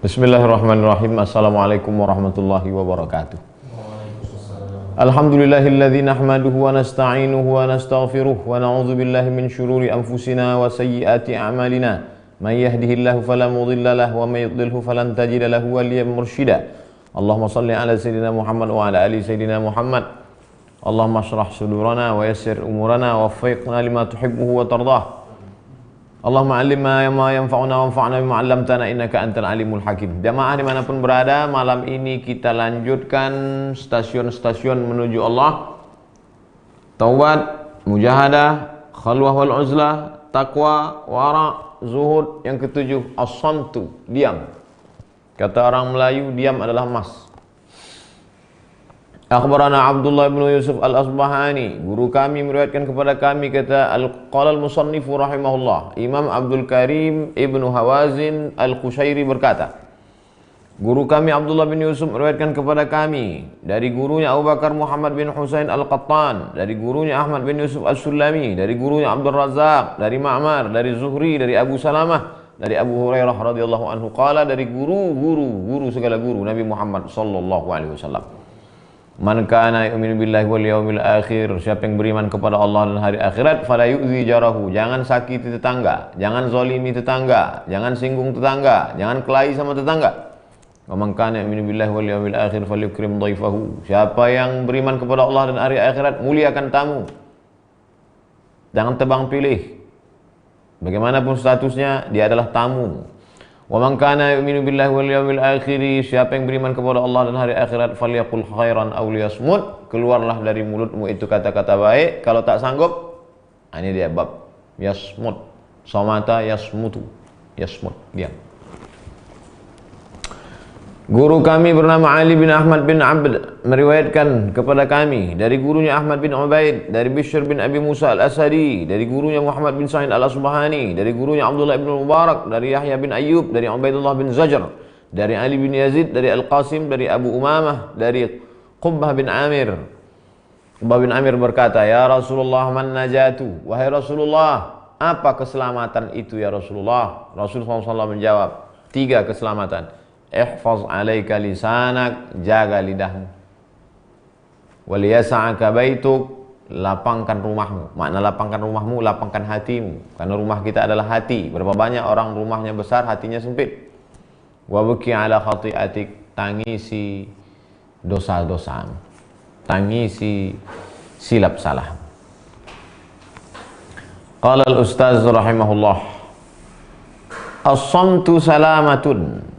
Bismillahirrahmanirrahim. Assalamualaikum warahmatullahi wabarakatuh. Alhamdulillahilladzi nahmaduhu wa nasta'inuhu wa nastaghfiruh wa na'udzu billahi min syururi anfusina wa sayyiati a'malina. May yahdihillahu fala mudilla lahu wa may yudlilhu falan tajida lahu waliyyan mursyida. Allahumma shalli ala sayyidina Muhammad wa ala ali sayyidina Muhammad. Allahumma shrah sudurana wa yassir umurana wa waffiqna lima tuhibbuhu wa tardah. Allahumma alimna ma yanfa'una wanfa'na bima 'allamtana innaka antal alimul hakim. Jamaah dimanapun berada, malam ini kita lanjutkan stasiun-stasiun menuju Allah. Taubat, mujahadah, khalwah wal uzlah, taqwa, wara', zuhud. Yang ketujuh, as-samtu, diam. Kata orang Melayu, diam adalah emas. Akhbarana Abdullah bin Yusuf al-Asbahani, guru kami meriwayatkan kepada kami, kata qala al-musannifu rahimahullah, Imam Abdul Karim Ibnu Hawazin al-Qushairi berkata, guru kami Abdullah bin Yusuf meriwayatkan kepada kami dari gurunya Abu Bakar Muhammad bin Husain al-Qattan, dari gurunya Ahmad bin Yusuf al-Sulami, dari gurunya Abdul Razak, dari Ma'mar, dari Zuhri, dari Abu Salamah, dari Abu Hurairah radhiyallahu anhu qala, dari guru segala guru Nabi Muhammad sallallahu alaihi wasallam. Man kana yu'minu billahi wal yawmil akhir, siapa yang beriman kepada Allah dan hari akhirat, fala yu'zi jarahu, jangan sakiti tetangga, jangan zalimi tetangga, jangan singgung tetangga, jangan kelahi sama tetangga. Wa man kana yu'minu billahi wal yawmil akhir falyukrim dhaifahu, siapa yang beriman kepada Allah dan hari akhirat, muliakan tamu. Jangan tebang pilih. Bagaimanapun statusnya, dia adalah tamu. Wa man kana yu'minu billahi wal yawmil akhir, siapa yang beriman kepada Allah dan hari akhirat, falyaqul khairan aw liyasmut, keluarlah dari mulutmu itu kata-kata baik. Kalau tak sanggup, ini dia bab yasmut, samata yasmutu, yasmut, diam. Guru kami bernama Ali bin Ahmad bin Abd meriwayatkan kepada kami dari gurunya Ahmad bin Ubaid, dari Bishr bin Abi Musa al-Asadi, dari gurunya Muhammad bin Sa'id al-Asbahani, dari gurunya Abdullah bin Mubarak, dari Yahya bin Ayyub, dari Ubaidullah bin Zajr, dari Ali bin Yazid, dari Al-Qasim, dari Abu Umamah, dari Qubbah bin Amir. Qubbah bin Amir berkata, ya Rasulullah, man najatu, wahai Rasulullah, apa keselamatan itu ya Rasulullah? Rasulullah SAW menjawab, 3 keselamatan. Ihfaz alaika lisanak, jaga lidahmu. Wal yasa'aka baituk, lapangkan rumahmu. Makna lapangkan rumahmu, lapangkan hatimu. Karena rumah kita adalah hati. Berapa banyak orang rumahnya besar, hatinya sempit. Wa buki ala khati'atik, tangisi dosa-dosamu, tangisi silap salah. Qala al-ustaz rahimahullah, as-samtu salamatun,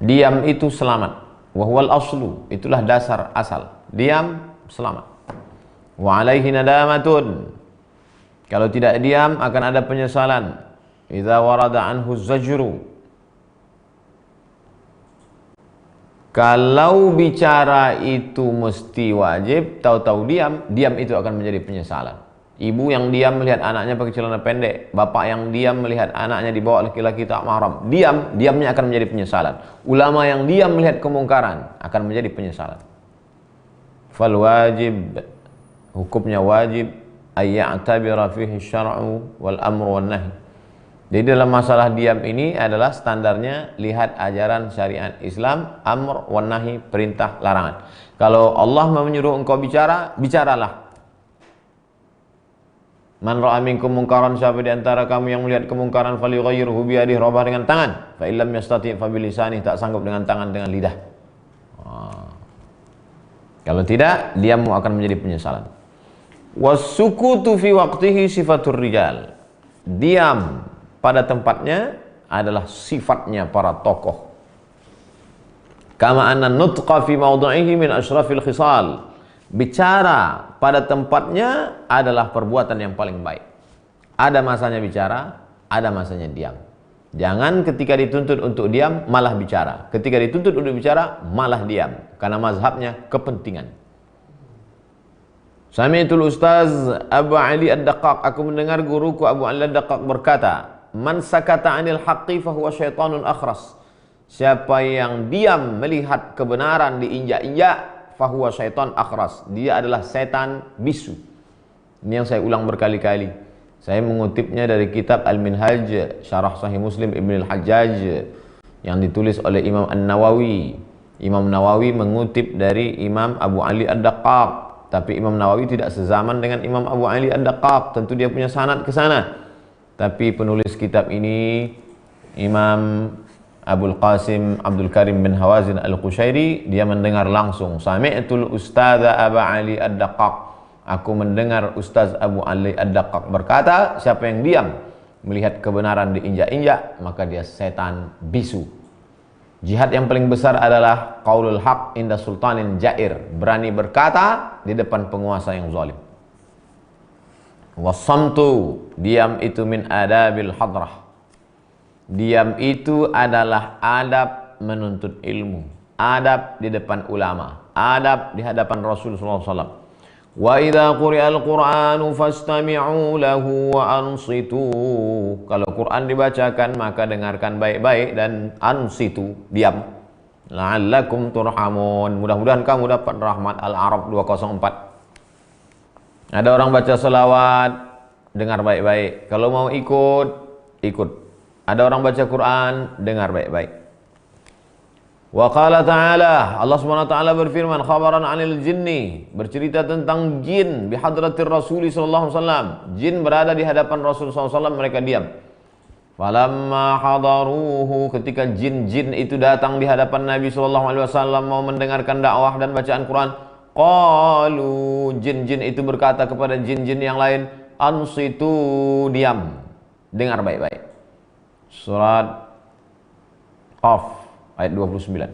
diam itu selamat. Wahwal aslu, itulah dasar asal. Diam selamat. Wa alaihi nadamatun, kalau tidak diam akan ada penyesalan. Idza warada anhu zajru, kalau bicara itu mesti wajib, tahu-tahu diam itu akan menjadi penyesalan. Ibu yang diam melihat anaknya pakai celana pendek, bapak yang diam melihat anaknya dibawa laki-laki tak mahram, diamnya akan menjadi penyesalan. Ulama yang diam melihat kemungkaran akan menjadi penyesalan. Fal wajib, hukumnya wajib, ayya'tabira fihi syar'u wal amru wan nahi. Jadi dalam masalah diam ini adalah standarnya lihat ajaran syariat Islam, amr wan nahi, perintah larangan. Kalau Allah menyuruh engkau bicara, bicaralah. Man ra'a minkum munkaran, siapa di antara kamu yang melihat kemungkaran, falyughayyirhu bi yadihi, rubah dengan tangan. Fa illam yastati' fa bi lisanihi, tak sanggup dengan tangan, dengan lidah. Kalau tidak, diammu akan menjadi penyesalan. Was-sukutu fi waqtihi sifatur rijal, diam pada tempatnya adalah sifatnya para tokoh. Kama anna nutqa fi mawdi'ihi min asyrafil khisal, bicara pada tempatnya adalah perbuatan yang paling baik. Ada masanya bicara, ada masanya diam. Jangan ketika dituntut untuk diam malah bicara, ketika dituntut untuk bicara malah diam, karena mazhabnya kepentingan. Sami'tul Ustaz Abu Ali Ad-Daqqaq, aku mendengar guruku Abu Ali Ad-Daqqaq berkata, man sakata 'anil haqqi fahuwa syaitanun akhras, siapa yang diam melihat kebenaran diinjak-injak, fahuwa syaitan akhras, dia adalah setan bisu. Ini yang saya ulang berkali-kali. Saya mengutipnya dari kitab Al-Minhaj Syarah Sahih Muslim Ibn Al-Hajjaj yang ditulis oleh Imam An-Nawawi. Imam Nawawi mengutip dari Imam Abu Ali Ad-Daqqaq, tapi Imam Nawawi tidak sezaman dengan Imam Abu Ali Ad-Daqqaq, tentu dia punya sanad ke sana. Tapi penulis kitab ini Imam Abul Qasim Abdul Karim bin Hawazin Al-Qushairi, dia mendengar langsung, sami'tul ustadza Abu Ali Ad-Daqqaq, aku mendengar Ustaz Abu Ali Ad-Daqqaq berkata, siapa yang diam melihat kebenaran diinjak-injak, maka dia setan bisu. Jihad yang paling besar adalah qaulul haq inda sultanin jair, berani berkata di depan penguasa yang zalim. Wasamtu, diam itu min adabil hadrah, diam itu adalah adab menuntut ilmu, adab di depan ulama, adab di hadapan Rasulullah SAW. Wa idza quri'al Qur'anu fastami'u lahu wa ansitu. Kalau Quran dibacakan maka dengarkan baik-baik dan ansitu, diam. La'allakum turhamun, mudah-mudahan kamu dapat rahmat. Al-A'raf 204. Ada orang baca selawat, dengar baik-baik. Kalau mau ikut, ikut. Ada orang baca Quran, dengar baik-baik. Wa qala ta'ala, Allah Subhanahu wa taala berfirman, khabaran 'anil jinni, bercerita tentang jin, bihadratir Rasul sallallahu alaihi wasallam. Jin berada di hadapan Rasul sallallahu alaihi wasallam, mereka diam. Falamma hadaruhu, ketika jin-jin itu datang di hadapan Nabi sallallahu alaihi wasallam mau mendengarkan dakwah dan bacaan Quran, qalu, jin-jin itu berkata kepada jin-jin yang lain, ansitu, diam, dengar baik-baik. Surat Qaf ayat 29.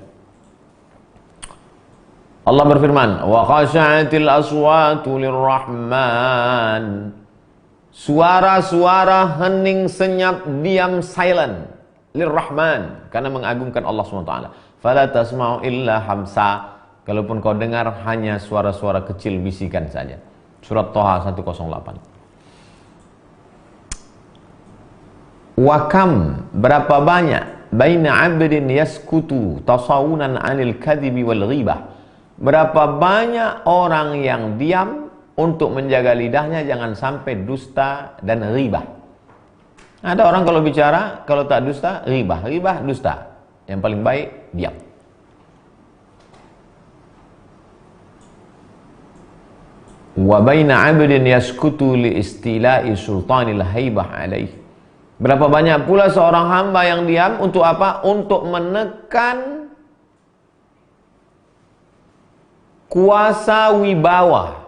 Allah berfirman, wa khashatil aswatu lirrahman, suara-suara hening senyap, diam, silent, lirrahman, karena mengagungkan Allah SWT. Fala tasma'u illa hamsa, kalaupun kau dengar hanya suara-suara kecil bisikan saja. Surat Thaha 108. Wa kam, berapa banyak, baina 'abdin yaskutu tasawunan 'anil kadhibi wal ghibah, berapa banyak orang yang diam untuk menjaga lidahnya jangan sampai dusta dan ghibah. Ada orang kalau bicara, kalau tak dusta, ghibah, ghibah, dusta. Yang paling baik diam. Wa baina 'abdin yaskutu li istila'i sultanil haibah alaihi, berapa banyak pula seorang hamba yang diam untuk apa? Untuk menekan kuasa wibawa.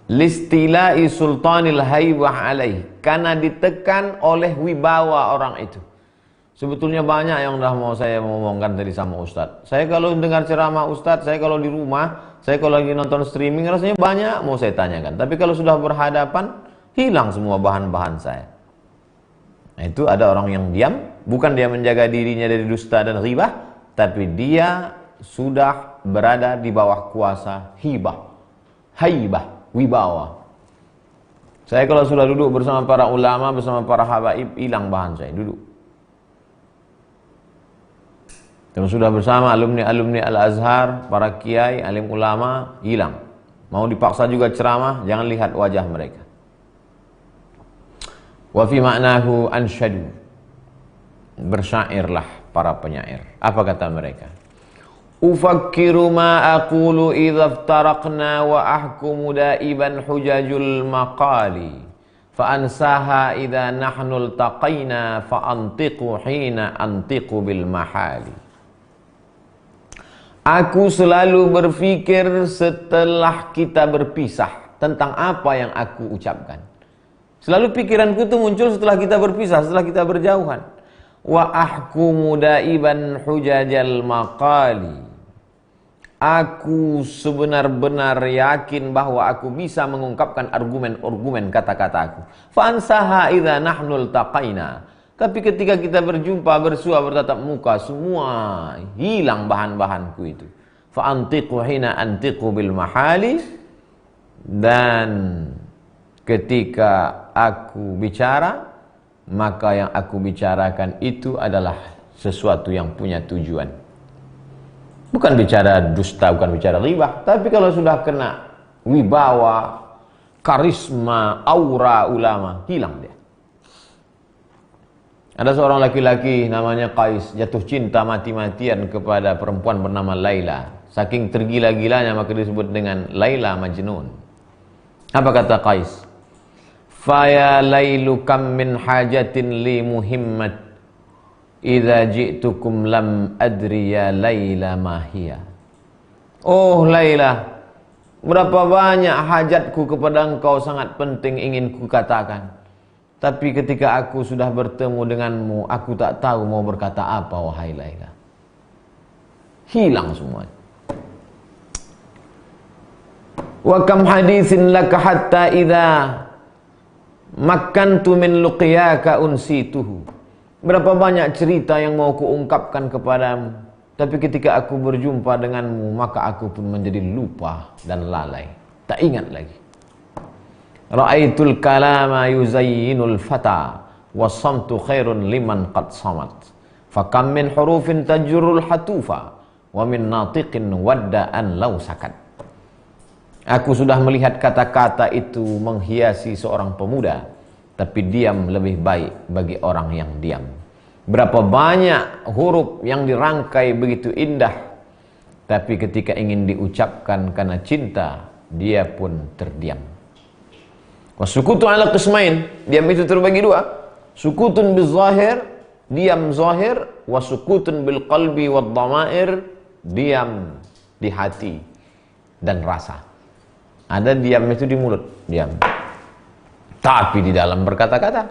Listila'i sultanil haibah alaih, karena ditekan oleh wibawa orang itu. Sebetulnya banyak yang dah mau saya ngomongkan tadi sama Ustadz. Saya kalau dengar ceramah Ustadz, saya kalau di rumah, saya kalau lagi nonton streaming, rasanya banyak mau saya tanyakan. Tapi kalau sudah berhadapan, hilang semua bahan-bahan saya. Nah, itu ada orang yang diam, bukan dia menjaga dirinya dari dusta dan ghibah, tapi dia sudah berada di bawah kuasa hibah, haibah, wibawa. Saya kalau sudah duduk bersama para ulama, bersama para habaib, hilang bahan saya, duduk. Kalau sudah bersama alumni-alumni Al-Azhar, para kiai, alim ulama, hilang. Mau dipaksa juga ceramah, jangan lihat wajah mereka. Wa fi ma'nahu ansyadu, bersyairlah para penyair. Apa kata mereka? Ufakkiru ma aqulu idza iftaraqna wa ahkumu daiban hujajul maqali fa ansaha idza nahnu iltaqaina fa antiqu hina antiqu bil mahali. Aku selalu berfikir setelah kita berpisah tentang apa yang aku ucapkan. Selalu pikiranku itu muncul setelah kita berpisah, setelah kita berjauhan. Wa ahkumu daiban hujajal maqali. Aku sebenar-benar yakin bahwa aku bisa mengungkapkan argumen-argumen kata-kataku. Fa ansaha idza nahnu iltaqaina. Tapi ketika kita berjumpa, bersua, bertatap muka, semua hilang bahan-bahanku itu. Fa antiqu hina antiqu bil mahali, dan ketika aku bicara, maka yang aku bicarakan itu adalah sesuatu yang punya tujuan. Bukan bicara dusta, bukan bicara ghibah, tapi kalau sudah kena wibawa, karisma, aura ulama, hilang dia. Ada seorang laki-laki namanya Qais jatuh cinta mati-matian kepada perempuan bernama Laila. Saking tergila-gilanya maka disebut dengan Laila Majnun. Apa kata Qais? Faya lailu kam min hajatin li muhimmat idza ji'tukum lam adri ya Laila ma hiya. Oh Laila, berapa banyak hajatku kepada engkau sangat penting ingin kukatakan. Tapi ketika aku sudah bertemu denganmu, aku tak tahu mau berkata apa, wahai Laila. Hilang semuanya. Wa kam haditsin laka hatta idza makkantu min luqiyaka unsituhu. Berapa banyak cerita yang mau kuungkapkan kepadamu, tapi ketika aku berjumpa denganmu, maka aku pun menjadi lupa dan lalai. Tak ingat lagi. Ra'aitul kalama yuzayyinul fata wasamtu khairun liman qad samat. Fakam min hurufin tajurul hatufa wa min natiqin wadda'an law sakat. Aku sudah melihat kata-kata itu menghiasi seorang pemuda, tapi diam lebih baik bagi orang yang diam. Berapa banyak huruf yang dirangkai begitu indah, tapi ketika ingin diucapkan karena cinta, dia pun terdiam. Wasukutu ala qismain, diam itu terbagi dua. Sukutun bil zahir, diam zahir, wasukutun bil qalbi wad dhamair, diam di hati dan rasa. Ada diam itu di mulut, diam. Tapi di dalam berkata-kata.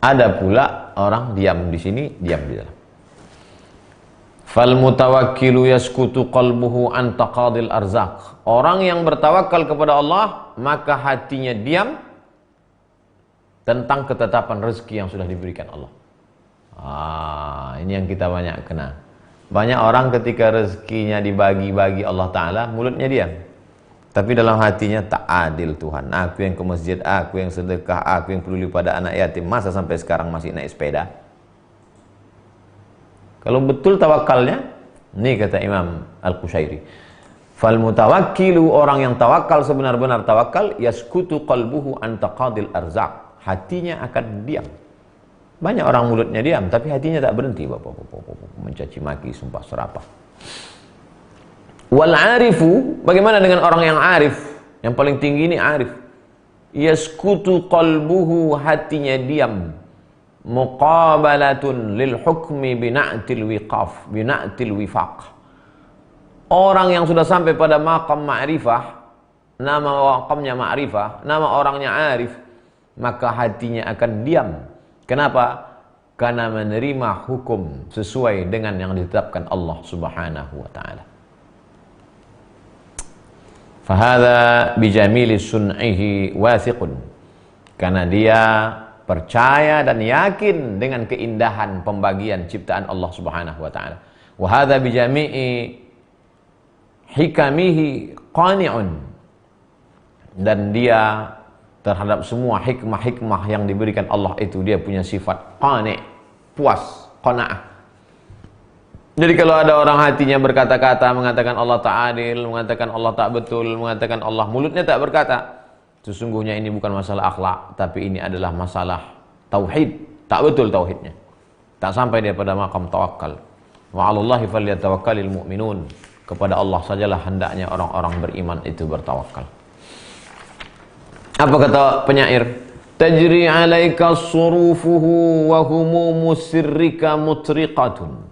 Ada pula orang diam di sini, diam di dalam. Fal mutawakkilu yaskutu qalbuhu an taqadil arzaq. Orang yang bertawakal kepada Allah, maka hatinya diam tentang ketetapan rezeki yang sudah diberikan Allah. Ini yang kita banyak kena. Banyak orang ketika rezekinya dibagi-bagi Allah Ta'ala, mulutnya diam. Tapi dalam hatinya tak adil Tuhan. Aku yang ke masjid, aku yang sedekah, aku yang peduli pada anak yatim. Masa sampai sekarang masih naik sepeda? Kalau betul tawakalnya, ini kata Imam Al-Qushairi, fal mutawakkilu, orang yang tawakal sebenar-benar tawakal, yaskutu qalbuhu an taqadil arzaq. Hatinya akan diam. Banyak orang mulutnya diam, tapi hatinya tak berhenti mencaci maki, sumpah serapah. Wal arifu, bagaimana dengan orang yang arif? Yang paling tinggi ini arif. Yaskutu qalbuhu, hatinya diam. Muqabalatun lil hukmi bina'til wiqaf, bina'til wifaq. Orang yang sudah sampai pada maqam ma'rifah, nama maqamnya ma'rifah, nama orangnya arif, maka hatinya akan diam. Kenapa? Karena menerima hukum sesuai dengan yang ditetapkan Allah Subhanahu wa ta'ala. Fahadha bijamili sun'ihi wathiqun. Karena dia percaya dan yakin dengan keindahan pembagian ciptaan Allah Subhanahu wa taala. Wa hadza bi jami'i hikamihi qani'un. Dan dia terhadap semua hikmah-hikmah yang diberikan Allah itu dia punya sifat qani', puas, qanaah. Jadi kalau ada orang hatinya berkata-kata mengatakan Allah tak adil, mengatakan Allah tak betul, mengatakan Allah, mulutnya tak berkata, sesungguhnya ini bukan masalah akhlak, tapi ini adalah masalah tauhid. Tak betul tauhidnya. Tak sampai dia pada maqam tawakal. Wa 'alallahi falyatawakkalul mu'minun. Kepada Allah sajalah hendaknya orang-orang beriman itu bertawakal. Apa kata penyair? Tajri 'alaika surufuhu wa humumu sirrika mutriqatun.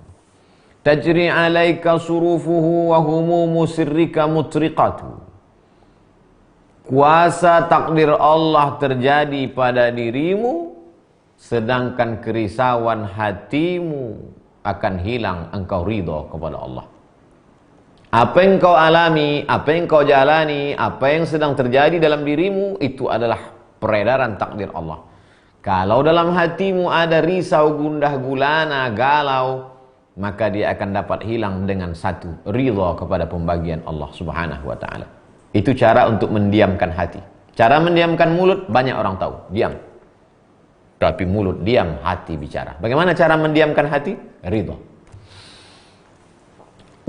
Tajri 'alaika surufuhu wa humumu sirrika mutriqatun. Kuasa takdir Allah terjadi pada dirimu, sedangkan kerisauan hatimu akan hilang, engkau ridha kepada Allah. Apa yang kau alami, apa yang kau jalani, apa yang sedang terjadi dalam dirimu, itu adalah peredaran takdir Allah. Kalau dalam hatimu ada risau, gundah gulana, galau, maka dia akan dapat hilang dengan satu, ridha kepada pembagian Allah Subhanahu wa ta'ala. Itu cara untuk mendiamkan hati. Cara mendiamkan mulut banyak orang tahu, diam. Tapi mulut diam, hati bicara. Bagaimana cara mendiamkan hati? Ridha.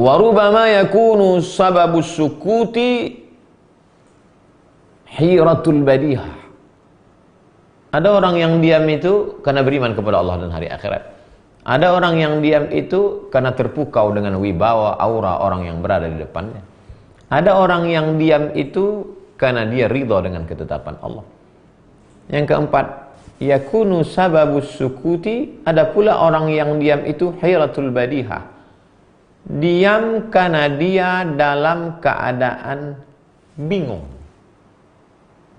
Wa rubama yakunu sababus sukuti hiratul badihah. Ada orang yang diam itu karena beriman kepada Allah dan hari akhirat. Ada orang yang diam itu karena terpukau dengan wibawa, aura orang yang berada di depannya. Ada orang yang diam itu karena dia ridha dengan ketetapan Allah. Yang keempat, yakunu sababus sukuti, ada pula orang yang diam itu hayratul badihah. Diam karena dia dalam keadaan bingung.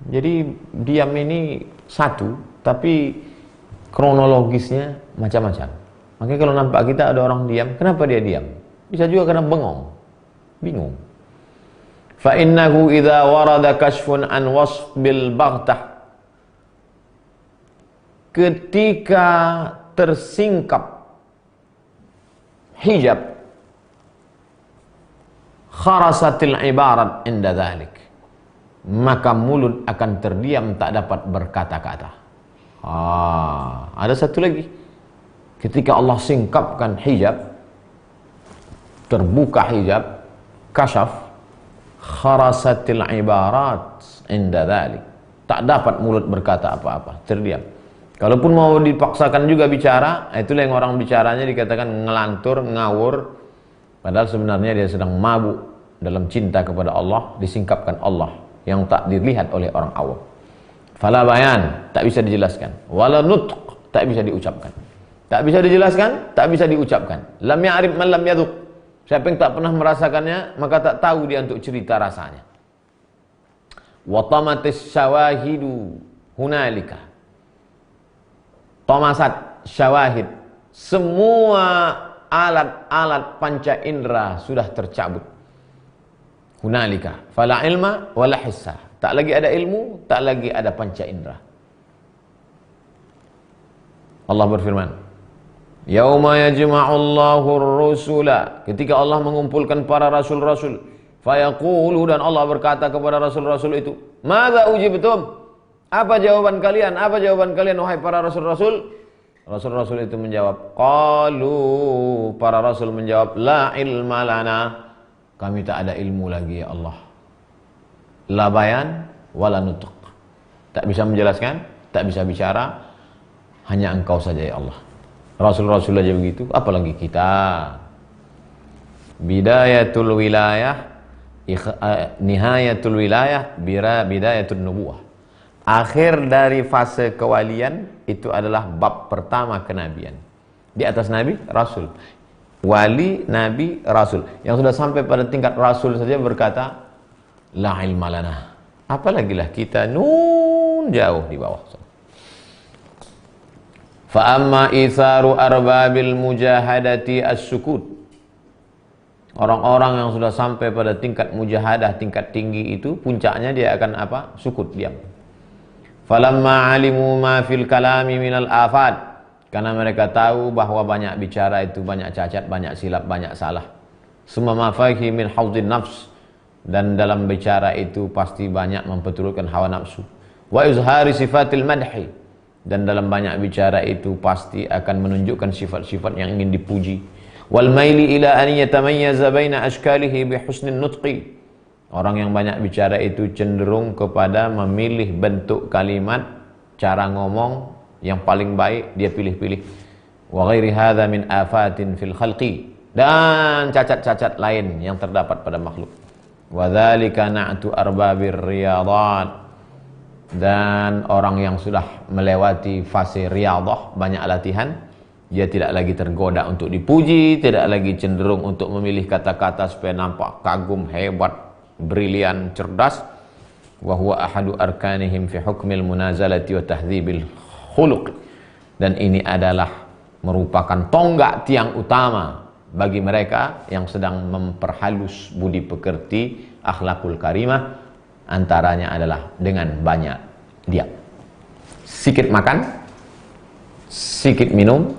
Jadi diam ini satu, tapi kronologisnya macam-macam. Makanya kalau nampak kita ada orang diam, kenapa dia diam? Bisa juga karena bengong, bingung. Fa innahu idza warada kashfun an wasbil baghtah, ketika tersingkap hijab, kharasatil ibarat inda dhalik, maka mulut akan terdiam, tak dapat berkata-kata. Ada satu lagi, ketika Allah singkapkan hijab, terbuka hijab, kasyaf, kharasatil ibarat inda dhalik, tak dapat mulut berkata apa-apa, terdiam. Kalaupun mau dipaksakan juga bicara, itulah yang orang bicaranya dikatakan ngelantur, ngawur, padahal sebenarnya dia sedang mabuk dalam cinta kepada Allah, disingkapkan Allah yang tak dilihat oleh orang awam. Fala bayan, tak bisa dijelaskan. Wala nutq, tak bisa diucapkan. Tak bisa dijelaskan, tak bisa diucapkan. Lam ya'rif man lam yadhuq. Siapa yang tak pernah merasakannya, maka tak tahu dia untuk cerita rasanya. Wa tamatis syawahidu hunalika. Tamasat syawahid. Semua alat-alat panca indera sudah tercabut. Hunalika fala ilma wala hissa, tak lagi ada ilmu, tak lagi ada panca indera. Allah berfirman, yauma yajma'ullahu ar-rusula, ketika Allah mengumpulkan para rasul-rasul, fayaqulu, dan Allah berkata kepada rasul-rasul itu, madza ujibtum, apa jawaban kalian, apa jawaban kalian wahai para rasul-rasul? Rasul-rasul itu menjawab, qalu, para rasul menjawab, la ilma lana, kami tak ada ilmu lagi ya Allah. La bayan wala nutq, tak bisa menjelaskan, tak bisa bicara, hanya Engkau saja ya Allah. Rasul-rasul aja begitu, apalagi kita. Bidayatul wilayah, nihayatul wilayah, bidayatul nubuwah. Akhir dari fase kewalian itu adalah bab pertama kenabian. Di atas nabi, rasul. Wali, nabi, rasul. Yang sudah sampai pada tingkat rasul saja berkata, la ilma lana. Apalagi lah kita nun jauh di bawah. Fa amma itharu arbabil mujahadati as-sukut. Orang-orang yang sudah sampai pada tingkat mujahadah, tingkat tinggi itu, puncaknya dia akan apa? Sukut, diam. Falamma alimu ma fil kalami minal afat. Karena mereka tahu bahwa banyak bicara itu banyak cacat, banyak silap, banyak salah. Summa ma fahi min hawdin nafs. Dan dalam bicara itu pasti banyak memperturutkan hawa nafsu. Wa izhari sifatil madhi. Dan dalam banyak bicara itu pasti akan menunjukkan sifat-sifat yang ingin dipuji. Wal maili ila an yatamayyaza baina ashkalihi bi husnin nutqi. Orang yang banyak bicara itu cenderung kepada memilih bentuk kalimat, cara ngomong yang paling baik dia pilih-pilih. Wa ghairi hadza min afatin fil khalqi, dan cacat-cacat lain yang terdapat pada makhluk. Wa dzalika na'tu arbabir riyadat, dan orang yang sudah melewati fase riyadah, banyak latihan, dia tidak lagi tergoda untuk dipuji, tidak lagi cenderung untuk memilih kata-kata supaya nampak kagum, hebat, brilian, cerdas. Wa huwa ahadu arkanihim fi hukmil munazalati wa tahdhibil khuluq, dan ini adalah merupakan tonggak tiang utama bagi mereka yang sedang memperhalus budi pekerti, akhlakul karimah. Antaranya adalah dengan banyak diam. Sikit makan, sikit minum,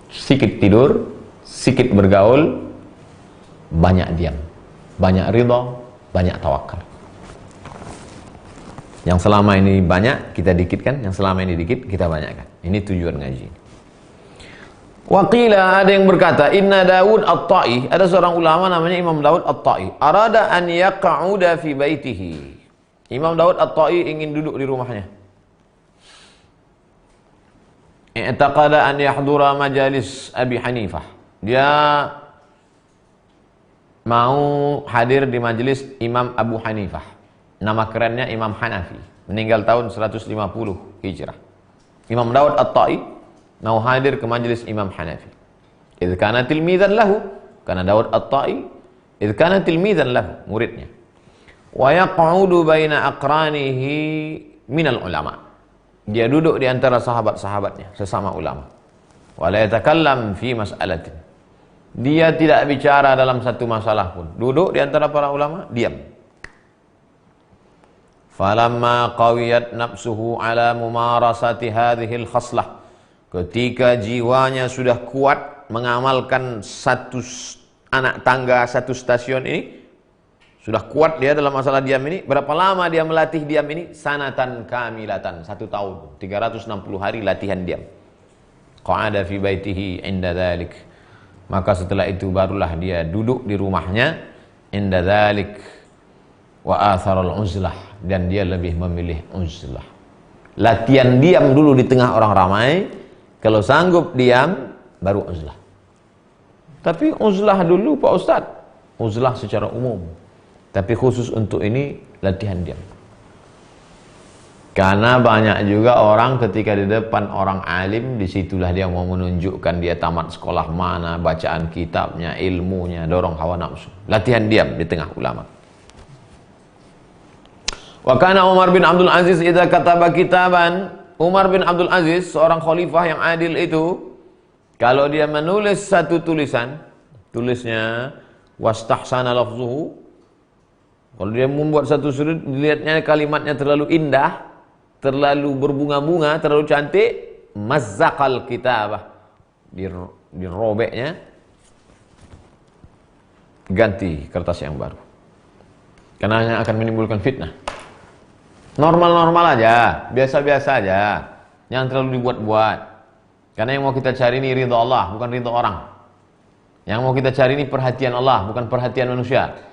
sikit tidur, sikit bergaul, banyak diam, banyak ridha, banyak tawakal. Yang selama ini banyak, kita dikitkan. Yang selama ini dikit, kita banyakkan. Ini tujuan ngaji. Waqila, ada yang berkata, inna Daud at-Ta'i, ada seorang ulama namanya Imam Daud at-Ta'i, arada an yaqa'uda fi baitihi. Imam Daud at-Ta'i ingin duduk di rumahnya. i'taqada an yahdura majalis Abi Hanifah. Dia mau hadir di majelis Imam Abu Hanifah. Nama kerennya Imam Hanafi. Meninggal tahun 150 Hijrah. Imam Dawud At-Ta'i mau hadir ke majelis Imam Hanafi. Idh kana tilmizan lahu, karena Dawud At-Ta'i idh kana tilmizan lahu, muridnya. Wa yaq'udu baina aqranihi minal ulama. Dia duduk di antara sahabat-sahabatnya, sesama ulama. Wa la yatakallam fi mas'alatin. Dia tidak bicara dalam satu masalah pun. Duduk di antara para ulama, diam. Falamma qawiyat nafsuhu ala mumarasati hadhil khaslah. Ketika jiwanya sudah kuat mengamalkan satu anak tangga, satu stasiun ini, sudah kuat dia dalam masalah diam ini. Berapa lama dia melatih diam ini? Sanatan kamilatan, 1 tahun, 360 hari latihan diam. Qa'ada fi baitihi inda dhalik. Maka setelah itu barulah dia duduk di rumahnya, inda dhalik, wa atharal uzlah, dan dia lebih memilih uzlah. Latihan diam dulu di tengah orang ramai, kalau sanggup diam baru uzlah. Tapi uzlah dulu Pak Ustadz, uzlah secara umum. Tapi khusus untuk ini latihan diam. Karena banyak juga orang ketika di depan orang alim, disitulah dia mau menunjukkan dia tamat sekolah mana, bacaan kitabnya, ilmunya, dorong hawa nafsu. Latihan diam di tengah ulama. Wa kana Umar bin Abdul Aziz idza kataba kitaban. Umar bin Abdul Aziz, seorang khalifah yang adil itu, kalau dia menulis satu tulisan, tulisnya wastahsana lafzuhu. Kalau dia membuat satu surat, dilihatnya kalimatnya terlalu indah, terlalu berbunga-bunga, terlalu cantik, mazzaqal kitabah, dirobeknya, ganti kertas yang baru. Karena akan menimbulkan fitnah. Normal-normal aja, biasa-biasa aja, jangan terlalu dibuat-buat. Karena yang mau kita cari ini ridha Allah, bukan ridha orang. Yang mau kita cari ini perhatian Allah, bukan perhatian manusia.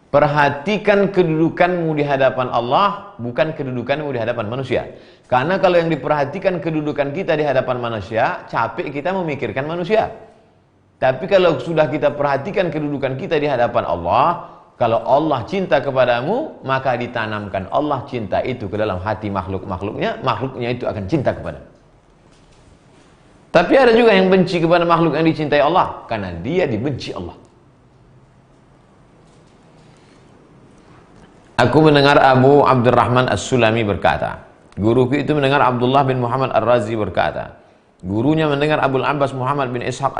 Perhatikan kedudukanmu di hadapan Allah, bukan kedudukanmu di hadapan manusia. Karena kalau yang diperhatikan kedudukan kita di hadapan manusia, capek kita memikirkan manusia. Tapi kalau sudah kita perhatikan kedudukan kita di hadapan Allah, kalau Allah cinta kepadamu, maka ditanamkan Allah cinta itu ke dalam hati makhluk-makhluknya, makhluknya itu akan cinta kepadamu. Tapi ada juga yang benci kepada makhluk yang dicintai Allah, karena dia dibenci Allah. Aku mendengar Abu Abdurrahman As-Sulami berkata, guruku itu mendengar Abdullah bin Muhammad Ar-Razi berkata, gurunya mendengar Abul Abbas Muhammad bin Ishaq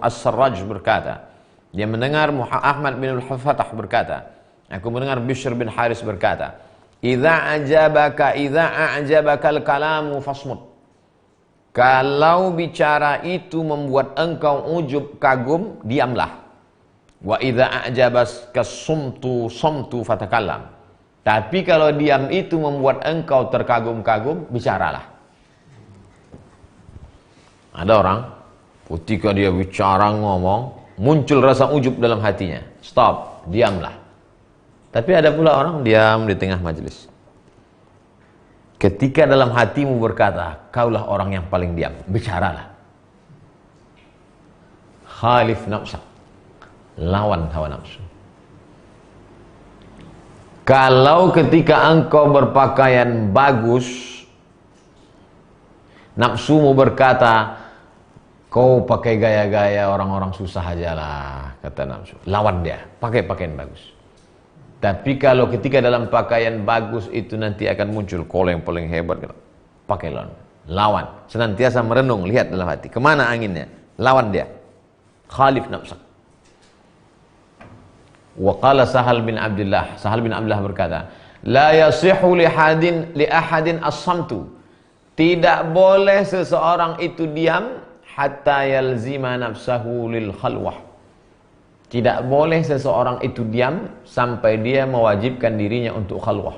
As-Sarraj berkata, dia mendengar Ahmad bin Al-Fatah berkata, aku mendengar Bishr bin Haris berkata, idza a'jabaka al-kalamu fasmut. Kalau bicara itu membuat engkau ujub kagum, diamlah. Wa idza a'jabaka sumtu fatakallam. Tapi kalau diam itu membuat engkau terkagum-kagum, bicaralah. Ada orang ketika dia bicara ngomong, muncul rasa ujub dalam hatinya. Stop, diamlah. Tapi ada pula orang diam di tengah majelis. Ketika dalam hatimu berkata, kaulah orang yang paling diam, bicaralah. Khalif nafsak, lawan hawa nafsu. Kalau ketika engkau berpakaian bagus, nafsumu berkata, kau pakai gaya-gaya orang-orang susah aja lah, kata nafsu. Lawan dia, pakai pakaian bagus. Tapi kalau ketika dalam pakaian bagus itu nanti akan muncul kau yang paling hebat, pakai lawan. Senantiasa merenung, lihat dalam hati, kemana anginnya? Lawan dia. Khalif nafsak. Wa qala Sahal bin Abdullah berkata, la yasihu li ahadin as-samtu. Tidak boleh seseorang itu diam hatta yalzima nafsahu lil khalwah. Tidak boleh seseorang itu diam sampai dia mewajibkan dirinya untuk khalwah.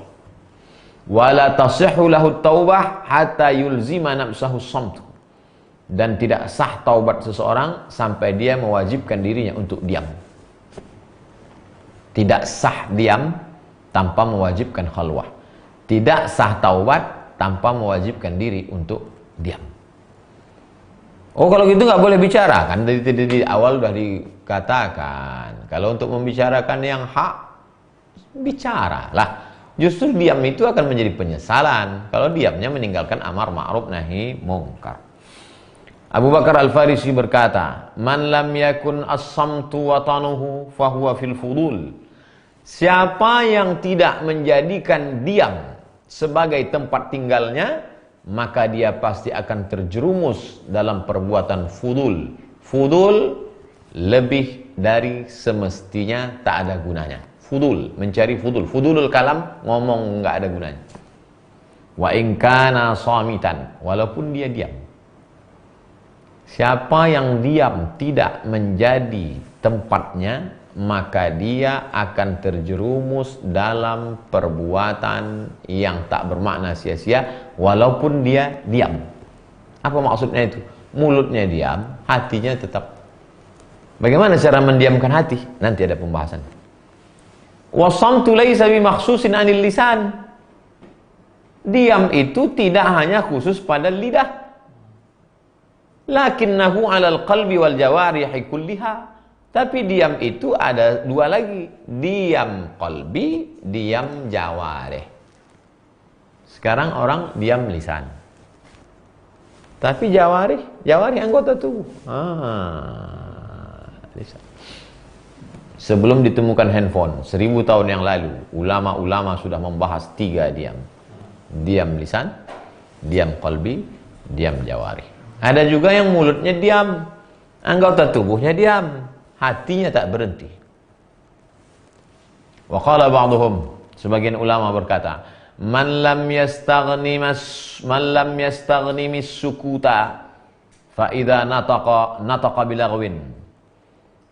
Wala tasihhu lahu taubah hatta yulzima nafsahu as-samtu. Dan tidak sah taubat seseorang sampai dia mewajibkan dirinya untuk diam. Tidak sah diam tanpa mewajibkan khalwah. Tidak sah taubat tanpa mewajibkan diri untuk diam. Oh kalau gitu nggak boleh bicara, kan di awal udah dikatakan kalau untuk membicarakan yang hak, bicara lah. Justru diam itu akan menjadi penyesalan kalau diamnya meninggalkan amar ma'ruf nahi mungkar. Abu Bakar Al-Farisi berkata, "Man lam yakun as-samtu watanuhu fahuwa fil fudul." Siapa yang tidak menjadikan diam sebagai tempat tinggalnya, maka dia pasti akan terjerumus dalam perbuatan fudul. Fudul lebih dari semestinya, tak ada gunanya. Fudul, mencari fudul. Fudulul kalam, ngomong nggak ada gunanya. Wa in kana shamitan, walaupun dia diam. Siapa yang diam tidak menjadi tempatnya, maka dia akan terjerumus dalam perbuatan yang tak bermakna sia-sia walaupun dia diam. Apa maksudnya itu? Mulutnya diam, hatinya tetap. Bagaimana cara mendiamkan hati? Nanti ada pembahasan. Wasamtu laisa bimakhsusin 'anil lisan. Diam itu tidak hanya khusus pada lidah. Lakinnahu 'alal qalbi wal jawarihi kulliha. Tapi diam itu ada dua lagi. Diam qalbi, diam jawarih. Sekarang orang diam lisan. Tapi jawarih anggota tubuh. Lisan. Sebelum ditemukan handphone 1000 tahun yang lalu, ulama-ulama sudah membahas 3 diam. Diam lisan, diam qalbi, diam jawarih. Ada juga yang mulutnya diam, anggota tubuhnya diam, hatinya tak berhenti. Wa qala ba'dhum, sebagian ulama berkata, man lam yastaghni mis sukuta fa idza nataqa bilaghwin.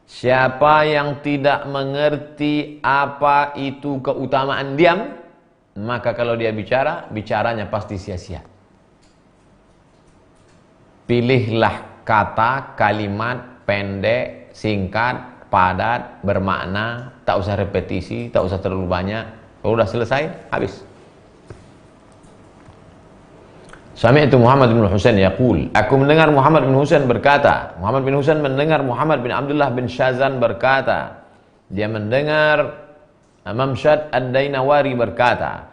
Siapa yang tidak mengerti apa itu keutamaan diam, maka kalau dia bicara, bicaranya pasti sia-sia. Pilihlah kata, kalimat pendek, singkat, padat, bermakna, tak usah repetisi, tak usah terlalu banyak. Kalau sudah selesai, habis. Sami'tu Muhammad bin Husain yaqul, aku mendengar Muhammad bin Husain berkata, Muhammad bin Husain mendengar Muhammad bin Abdullah bin Syazan berkata, dia mendengar Mamshad Ad-Dainawari berkata,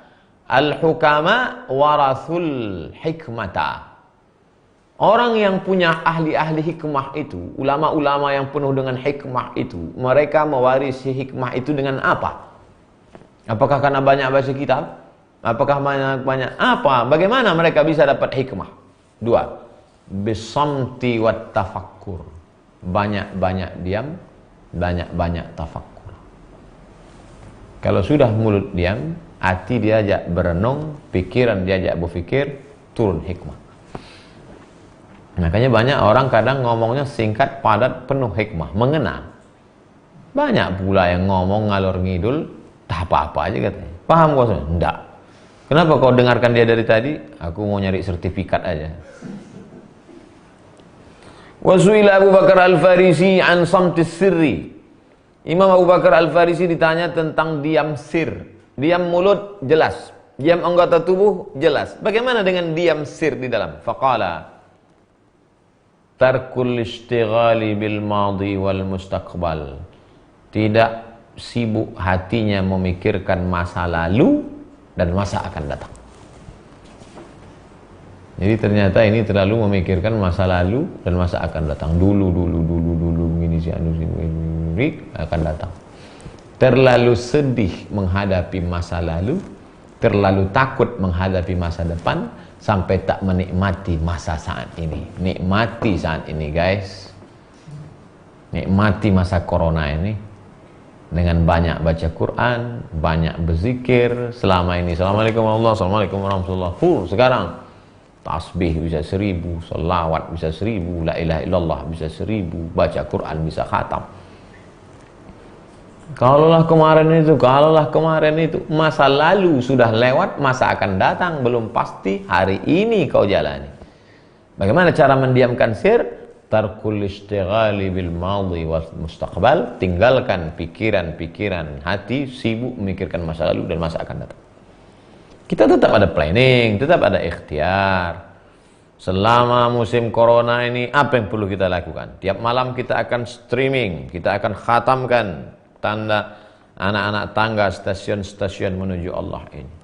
al-hukama warathul hikmata. Orang yang punya ahli-ahli hikmah itu, ulama-ulama yang penuh dengan hikmah itu, mereka mewarisi hikmah itu dengan apa? Apakah karena banyak baca kitab? Apakah banyak apa? Bagaimana mereka bisa dapat hikmah? 2. Bisamti wat tafakkur. Banyak-banyak diam, banyak-banyak tafakkur. Kalau sudah mulut diam, hati diajak berenung, pikiran diajak berfikir, turun hikmah. Makanya banyak orang kadang ngomongnya singkat, padat, penuh hikmah, mengena. Banyak pula yang ngomong ngalor ngidul, tak apa-apa aja katanya. Paham kau? Enggak. Kenapa kau dengarkan dia dari tadi? Aku mau nyari sertifikat aja. Wasuila Abu Bakar Al-Farisi an samtis sirri. Imam Abu Bakar Al-Farisi ditanya tentang diam sir. Diam mulut jelas, diam anggota tubuh jelas. Bagaimana dengan diam sir di dalam? Faqala tarkul istighali bil madhi wal mustaqbal. Tidak sibuk hatinya memikirkan masa lalu dan masa akan datang. Jadi ternyata ini terlalu memikirkan masa lalu dan masa akan datang. Dulu ini si anu ini akan datang. Terlalu sedih menghadapi masa lalu, terlalu takut menghadapi masa depan, sampai tak menikmati masa saat ini. Nikmati saat ini guys. Nikmati masa corona ini dengan banyak baca Quran, banyak berzikir. Selama ini Assalamualaikum warahmatullahi wabarakatuh, Assalamualaikum warahmatullahi wabarakatuh. Sekarang tasbih bisa 1000, selawat bisa 1000, la ilaha illallah bisa 1000, baca Quran bisa khatam. Kalaulah kemarin itu masa lalu sudah lewat, masa akan datang belum pasti, hari ini kau jalani. Bagaimana cara mendiamkan sir? Tarkul istighali bil madhi wal mustaqbal. Tinggalkan pikiran-pikiran hati sibuk memikirkan masa lalu dan masa akan datang. Kita tetap ada planning, tetap ada ikhtiar. Selama musim corona ini, apa yang perlu kita lakukan? Tiap malam kita akan streaming, kita akan khatamkan tanda anak-anak tangga stasiun-stasiun menuju Allah ini.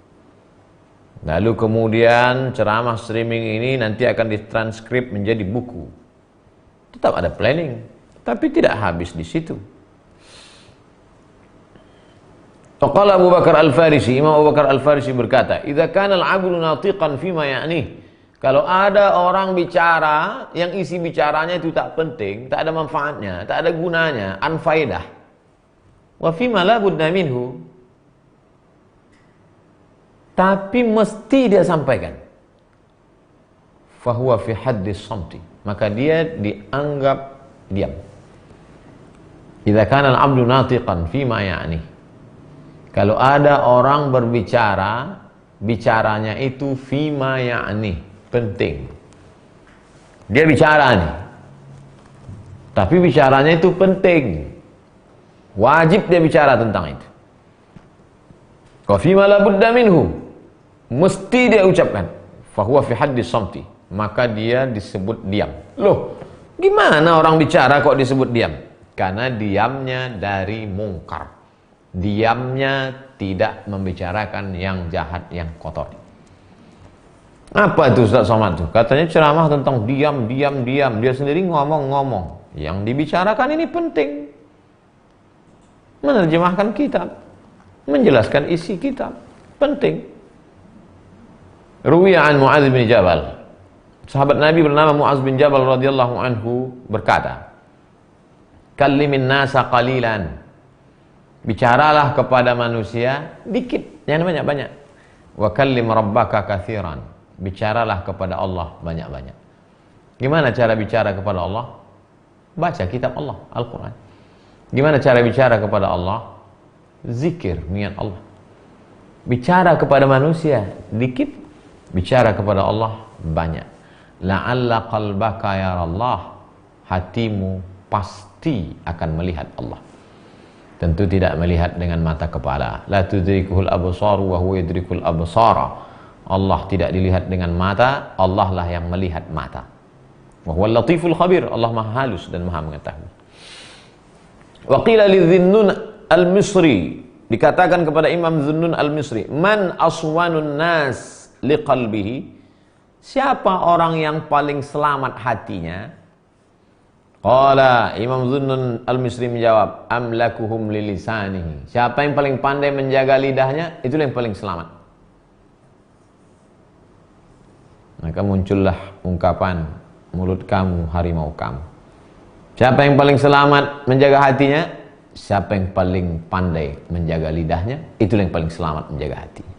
Lalu kemudian ceramah streaming ini nanti akan ditranskrip menjadi buku. Tetap ada planning, tapi tidak habis di situ. Qala Abu Bakar Al-Farisi, Imam Abu Bakar Al-Farisi berkata, "Idza kana al-'abdu natiqan fima ya'nih." Kalau ada orang bicara yang isi bicaranya itu tak penting, tak ada manfaatnya, tak ada gunanya, anfaidah. Wa fima la budda minhu. Tapi mesti dia sampaikan. Fahuwa fi haddis samti. Maka dia dianggap diam. Idza kana al-'abdu natiqan fima ya'ni. Kalau ada orang berbicara, bicaranya itu fima ya'ni, penting. Dia bicara nih. Tapi bicaranya itu penting. Wajib dia bicara tentang itu. Wa fima la budda minhu. Mesti dia ucapkan. Fahuwa fi haddis samti. Maka dia disebut diam. Loh, gimana orang bicara kok disebut diam? Karena diamnya dari mungkar. Diamnya tidak membicarakan yang jahat, yang kotor. Apa itu Ustaz Somad itu? Katanya ceramah tentang diam. Dia sendiri ngomong. Yang dibicarakan ini penting. Menerjemahkan kitab. Menjelaskan isi kitab. Penting. Ruwiya an Mu'adz bin Jabal. Sahabat Nabi bernama Mu'adz bin Jabal radhiyallahu anhu berkata, "Kallimin nasa qalilan." Bicaralah kepada manusia dikit, jangan banyak-banyak. Wa kallim rabbaka katsiran. Bicaralah kepada Allah banyak-banyak. Gimana cara bicara kepada Allah? Baca kitab Allah, Al-Quran. Gimana cara bicara kepada Allah? Zikir, niat Allah. Bicara kepada manusia dikit, bicara kepada Allah banyak. La'alla qalbaka yarallah. Hatimu pasti akan melihat Allah. Tentu tidak melihat dengan mata kepala. La tudrikuhul absaru wa huwa yudrikul absara. Allah tidak dilihat dengan mata, Allah lah yang melihat mata. Wa huwal latiful khabir. Allah Maha halus dan Maha mengetahui. Wa qila li Dhunnun al-Misri, dikatakan kepada Imam Dhunnun al-Misri, "Man aswanun nas liqalbihi?" Siapa orang yang paling selamat hatinya? Qala Imam Dhunnun al-Misri menjawab, "Amlakuhum lilisanihi." Siapa yang paling pandai menjaga lidahnya, itulah yang paling selamat. Maka muncullah ungkapan, mulut kamu harimau kamu. Siapa yang paling selamat menjaga hatinya? Siapa yang paling pandai menjaga lidahnya, itulah yang paling selamat menjaga hatinya.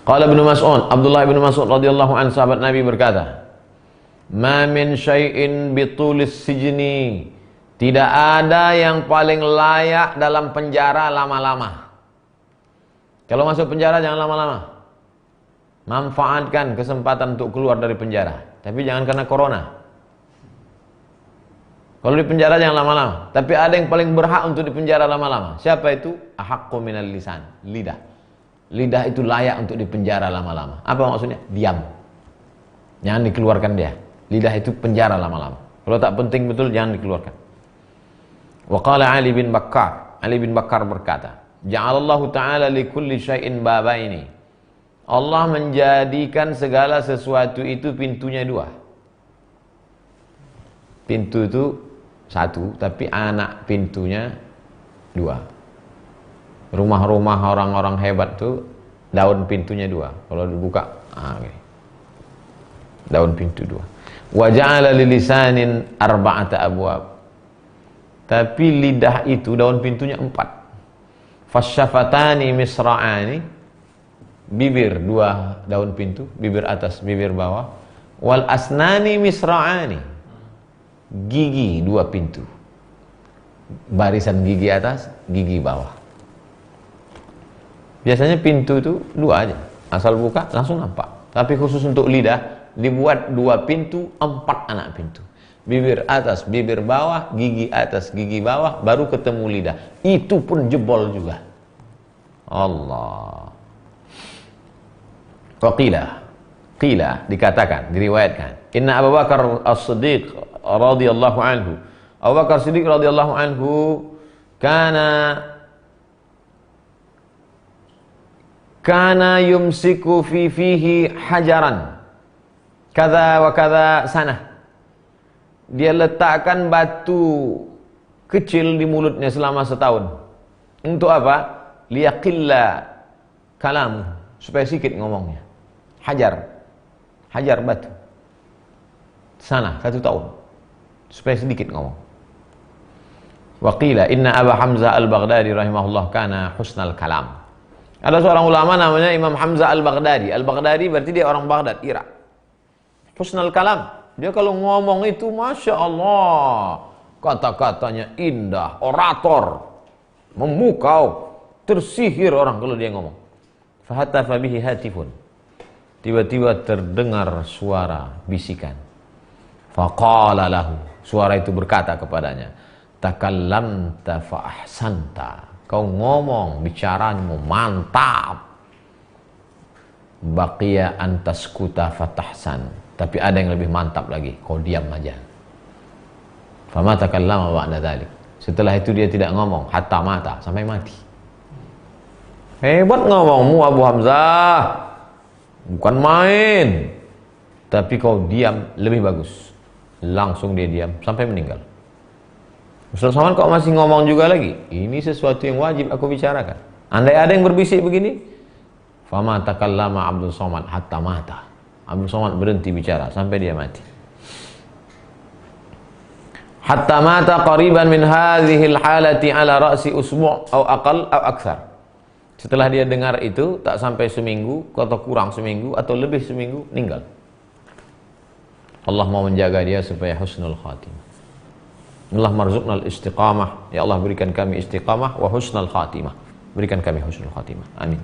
Qala Ibnu Mas'ud, Abdullah bin Mas'ud radhiyallahu anhu, sahabat Nabi berkata, "Ma min syai'in bitulis sijni." Tidak ada yang paling layak dalam penjara lama-lama. Kalau masuk penjara jangan lama-lama. Manfaatkan kesempatan untuk keluar dari penjara. Tapi jangan karena corona. Kalau di penjara jangan lama-lama. Tapi ada yang paling berhak untuk di penjara lama-lama. Siapa itu? Ahaqqu minal lisan. Lidah. Lidah itu layak untuk di penjara lama-lama. Apa maksudnya? Diam. Jangan dikeluarkan dia. Lidah itu penjara lama-lama. Kalau tak penting betul jangan dikeluarkan. Wa qala Ali bin Bakkar. Ali bin Bakkar berkata, "Ja'alallahu ta'ala li kulli syai'in babaini." Allah menjadikan segala sesuatu itu pintunya dua. Pintu itu satu, tapi anak pintunya dua. Rumah-rumah orang-orang hebat tuh daun pintunya dua. Kalau dibuka, okay. Daun pintu dua. Wa ja'ala lilisanin arba'ata abwab. Tapi lidah itu daun pintunya 4. Fasyafatani misra'ani. Bibir 2 daun pintu, bibir atas, bibir bawah. Wal asnani misra'ani. Gigi 2 pintu. Barisan gigi atas, gigi bawah. Biasanya pintu itu 2 aja. Asal buka langsung nampak. Tapi khusus untuk lidah dibuat 2 pintu, 4 anak pintu. Bibir atas, bibir bawah, gigi atas, gigi bawah, baru ketemu lidah. Itu pun jebol juga. Allah. Waqila Qila, dikatakan, diriwayatkan. Inna Abu Bakar As-Siddiq radhiyallahu anhu. Abu Bakar Siddiq radhiyallahu anhu kana yumsiku fi fihi hajaran kadza wa kadza sanah. Dia letakkan batu kecil di mulutnya selama setahun. Untuk apa? Liyaqilla kalamu, supaya sedikit ngomongnya. Hajar batu. Sana 1 tahun. Supaya sedikit ngomong. Wa qila inna Aba Hamzah Al-Baghdadi rahimahullah kana husnal kalam. Ada seorang ulama namanya Imam Hamzah Al-Baghdadi. Al-Baghdadi berarti dia orang Baghdad, Irak. Husnal kalam. Dia kalau ngomong itu Masya Allah, kata-katanya indah, orator, memukau, tersihir orang kalau dia ngomong. Fahatafa bihi hatifun. Tiba-tiba terdengar suara bisikan. Faqala lahu. Suara itu berkata kepadanya, takallamta fa ahsanta. Kau ngomong, bicaramu mantap. Baqiya antaskuta fatahsan. Tapi ada yang lebih mantap lagi, kau diam aja. Fama takallama ba'da dzalik. Setelah itu dia tidak ngomong hatta mata, sampai mati. Hebat ngomongmu Abu Hamzah. Bukan main. Tapi kau diam lebih bagus. Langsung dia diam sampai meninggal. Ustaz Somad kok masih ngomong juga lagi? Ini sesuatu yang wajib aku bicarakan. Andai ada yang berbisik begini, fama takallama Abdul Somad hatta mata. Abdul Somad berhenti bicara sampai dia mati. Hatta mata qariban min hadhil halati ala ra'si usbu' atau aqal atau aktsar. Setelah dia dengar itu, tak sampai seminggu atau kurang seminggu atau lebih seminggu, meninggal. Allah mau menjaga dia supaya husnul khatimah. Allah marzuqnal istiqamah. Ya Allah berikan kami istiqamah wa husnul khatimah. Berikan kami husnul khatimah. Amin.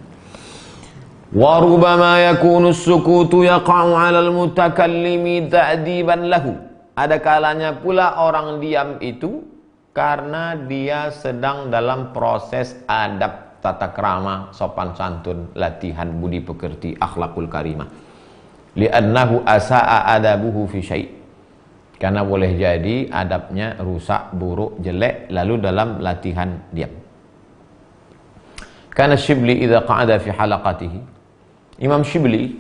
Wa rubama yakunu as-sukutu yaqa'u 'alal mutakallimi ta'diban lahu. Ada kalanya pula orang diam itu karena dia sedang dalam proses adab tata krama, sopan santun, latihan budi pekerti, akhlakul karimah. Li'annahu asa'a adabuhu fi syai'. Karena boleh jadi adabnya rusak, buruk, jelek, lalu dalam latihan diam. Karena Shibli idza qa'ada fi halaqatihi. Imam Shibli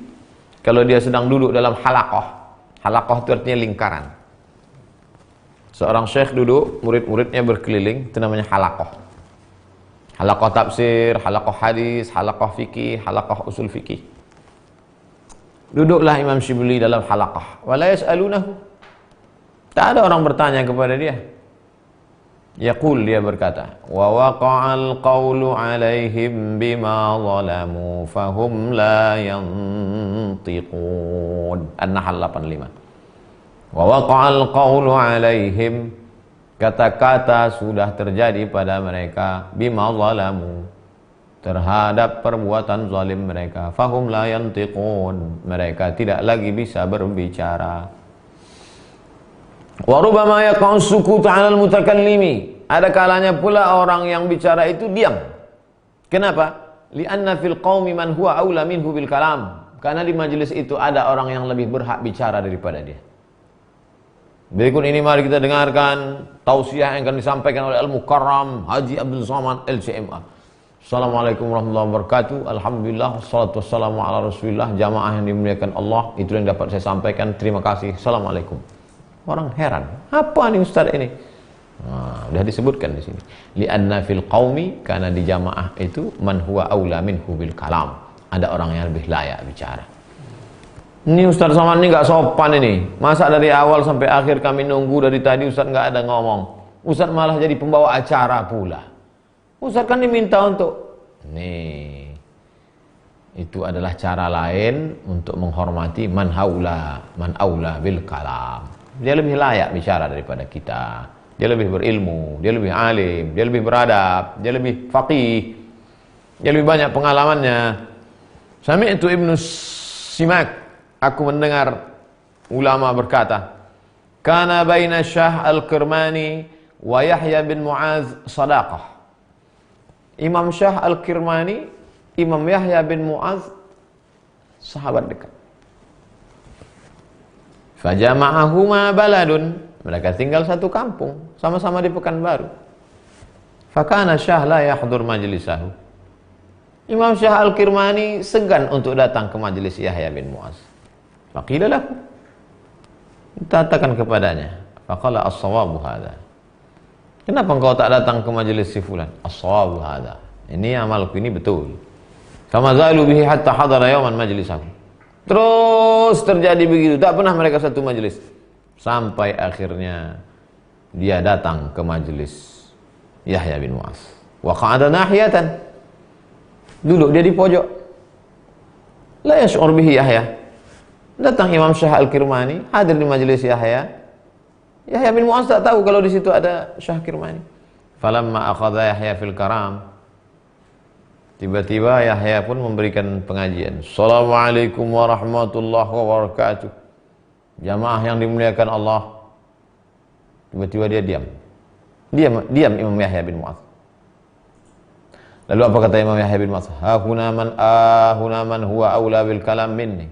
kalau dia sedang duduk dalam halaqah. Halaqah itu artinya lingkaran. Seorang syekh duduk, murid-muridnya berkeliling, itu namanya halaqah. Halaqah tafsir, halaqah hadis, halaqah fikih, halaqah usul fikih. Duduklah Imam Shibli dalam halaqah. Wala yas'alunahu. Tak ada orang bertanya kepada dia. Yaqul, dia berkata, wa waqa'al qawlu 'alaihim bima zalamu fahum la yantiqun. An-Nahl 85. Wa waqa'al qawlu 'alaihim, kata-kata sudah terjadi pada mereka bima zalamu, terhadap perbuatan zalim mereka. Fahum la yantiqun, mereka tidak lagi bisa berbicara. Wa rubama yaqa'u sukutu 'alal mutakallimi. Ada kalanya pula orang yang bicara itu diam. Kenapa? Li'anna fil qaumi man huwa aula minhu bil kalam. Karena di majelis itu ada orang yang lebih berhak bicara daripada dia. Berikut ini mari kita dengarkan tausiah yang akan disampaikan oleh Al-Mukarram Haji Abdul Somad LCMA. Assalamualaikum warahmatullahi wabarakatuh. Alhamdulillah, wassalatu wassalamu ala rasulillah. Jamaah yang dimuliakan Allah, itu yang dapat saya sampaikan. Terima kasih. Assalamualaikum. Orang heran, apa nih Ustaz ini? Nah, sudah disebutkan di sini. Li'anna fil qaumi, karena di jamaah itu man huwa aula minhu bil kalam. Ada orang yang lebih layak bicara. Ini Ustaz Somad ini nggak sopan ini. Masa dari awal sampai akhir kami nunggu dari tadi Ustaz nggak ada ngomong. Ustaz malah jadi pembawa acara pula. Ustaz kan diminta untuk nih. Itu adalah cara lain untuk menghormati man aula bil kalam. Dia lebih layak bicara daripada kita. Dia lebih berilmu, dia lebih alim, dia lebih beradab, dia lebih faqih, dia lebih banyak pengalamannya. Sami'tu Ibnu Simak, aku mendengar ulama berkata, kana baina Syah Al-Kirmani wa Yahya bin Mu'adz sadaqah. Imam Syah Al-Kirmani, Imam Yahya bin Mu'adz sahabat dekat. Fajama'ahuma baladun, mereka tinggal satu kampung, sama-sama di Pekanbaru. Fakana Syah la yahdur majlisahu. Imam Syah Al-Kirmani segan untuk datang ke majelis Yahya bin Mu'adz. Faqila lahu, katakan kepadanya, faqala as-sawabu hadha. Kenapa engkau tak datang ke majelis si fulan? As-sawabu hadha. Ini amalku ini betul. Fama zalu bihi hatta hadara yawman majlisahu. Terus terjadi begitu, tak pernah mereka satu majelis. Sampai akhirnya dia datang ke majelis Yahya bin Mu'adz. Wa qa'ada nahiyatan. Duduk dia di pojok. La yash'ur bihi Yahya. Datang Imam Syah Al-Kirmani, hadir di majelis Yahya. Yahya bin Mu'adz tak tahu kalau di situ ada Syah Kirmani. Falamma akhadha Yahya fil karam. Tiba-tiba Yahya pun memberikan pengajian. Assalamualaikum warahmatullahi wabarakatuh. Jamaah yang dimuliakan Allah. Tiba-tiba dia diam. Diam Imam Yahya bin Mu'adz. Lalu apa kata Imam Yahya bin Mu'adz? Hahuna man huwa aula bil kalam minni.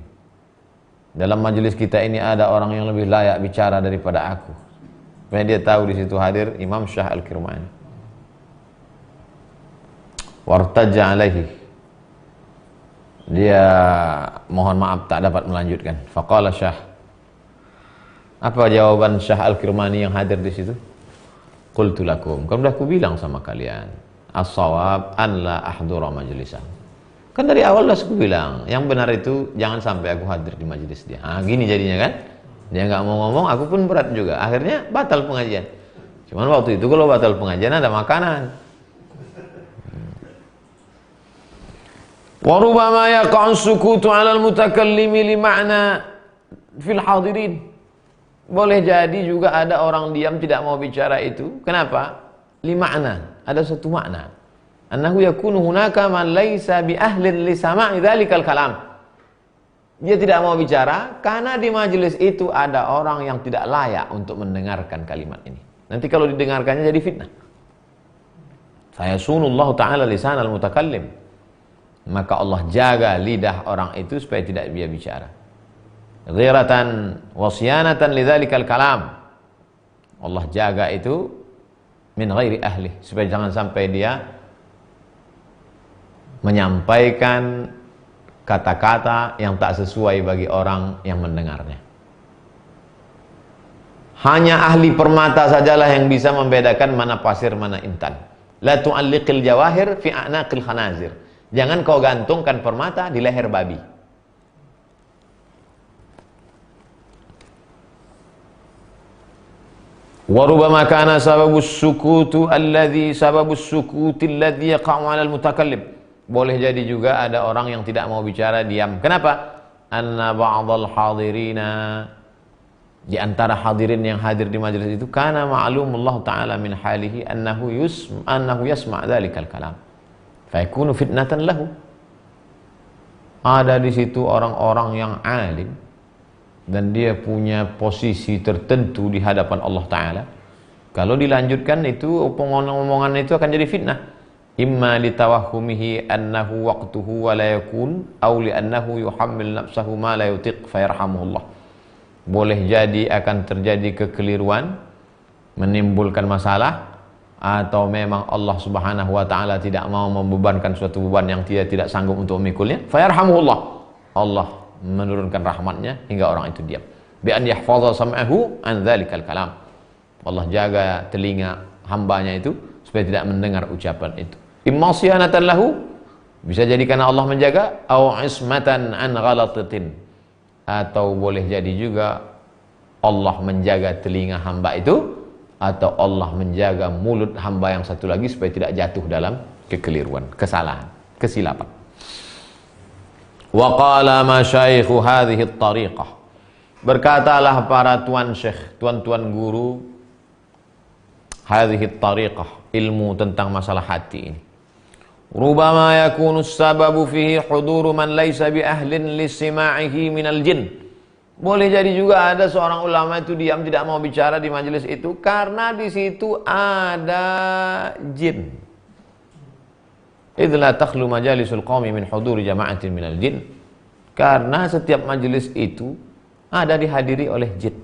Dalam majelis kita ini ada orang yang lebih layak bicara daripada aku. Supaya dia tahu di situ hadir Imam Syah Al-Kirmani. Wartaja alaihi. Dia mohon maaf tak dapat melanjutkan. Faqala Syah. Apa jawaban Syah Al-Kirmani yang hadir di situ? Qultu lakum, kan udah aku bilang sama kalian, as-shawab an la ahdura majlisan. Kan dari awal udah aku bilang, yang benar itu jangan sampai aku hadir di majelis dia. Ah, gini jadinya kan? Dia nggak mau ngomong, aku pun berat juga. Akhirnya batal pengajian. Cuman waktu itu kalau batal pengajian ada makanan. Wa rubama yaqa'u sukutu 'ala al-mutakallimi li ma'na fil hadirin. Boleh jadi juga ada orang diam tidak mau bicara itu. Kenapa? Li ma'na, ada satu makna. Annahu yakunu hunaka man laisa bi ahlin li sama'i dzalikal kalam. Dia tidak mau bicara karena di majelis itu ada orang yang tidak layak untuk mendengarkan kalimat ini. Nanti kalau didengarkannya jadi fitnah. Fayasunullahu ta'ala lisanal mutakallim. Maka Allah jaga lidah orang itu supaya tidak dia bicara. Ghiratan wasyanatan lidzalikal kalam. Allah jaga itu min ghairi ahli, supaya jangan sampai dia menyampaikan kata-kata yang tak sesuai bagi orang yang mendengarnya. Hanya ahli permata sajalah yang bisa membedakan mana pasir mana intan. La tu'alliqil jawahir fi a'naqil khanazir. Jangan kau gantungkan permata di leher babi. Warubama kana sababus sukuti alladhi yaqa'u 'ala al-mutakallim. Boleh jadi juga ada orang yang tidak mau bicara diam. Kenapa? Anna ba'dal hadirina, di antara hadirin yang hadir di majelis itu, kana ma'lumullah ta'ala min halihi annahu yasma' dzalikal kalam. Fa yakunu fitnatan lahu. Ada di situ orang-orang yang alim dan dia punya posisi tertentu di hadapan Allah Ta'ala. Kalau dilanjutkan itu omongan itu akan jadi fitnah. Imma litawahhumihi annahu waqtuhu wa la yakun, aw li annahu yuhammil nafsahu ma la yutiq fayarhamuhullah. Boleh jadi akan terjadi kekeliruan, menimbulkan masalah, atau memang Allah Subhanahu wa Ta'ala tidak mau membebankan suatu beban yang dia tidak sanggup untuk memikulnya. Fayarhamuhullah. Allah menurunkan rahmatnya hingga orang itu diam. Bi an yahfaza sam'ahu an dzalikal kalam. Allah jaga telinga hambanya itu supaya tidak mendengar ucapan itu. Imma siyanatan lahu, bisa jadi karena Allah menjaga, au ismatan an ghalatatin, atau boleh jadi juga Allah menjaga telinga hamba itu, atau Allah menjaga mulut hamba yang satu lagi supaya tidak jatuh dalam kekeliruan, kesalahan, kesilapan. Wa qala masyaikhu hadhihi at-tariqah. Berkatalah para tuan syekh, tuan-tuan guru hadhihi at-tariqah, ilmu tentang masalah hati ini. Rubama yakunu as-sababu fihi huduru man laysa bi ahlin lisima'ihi minal jin. Boleh jadi juga ada seorang ulama itu diam tidak mau bicara di majelis itu karena di situ ada jin. Idh la takhlu majalisul qaumi min huduri jama'atin minal jin. Karena setiap majelis itu ada dihadiri oleh jin.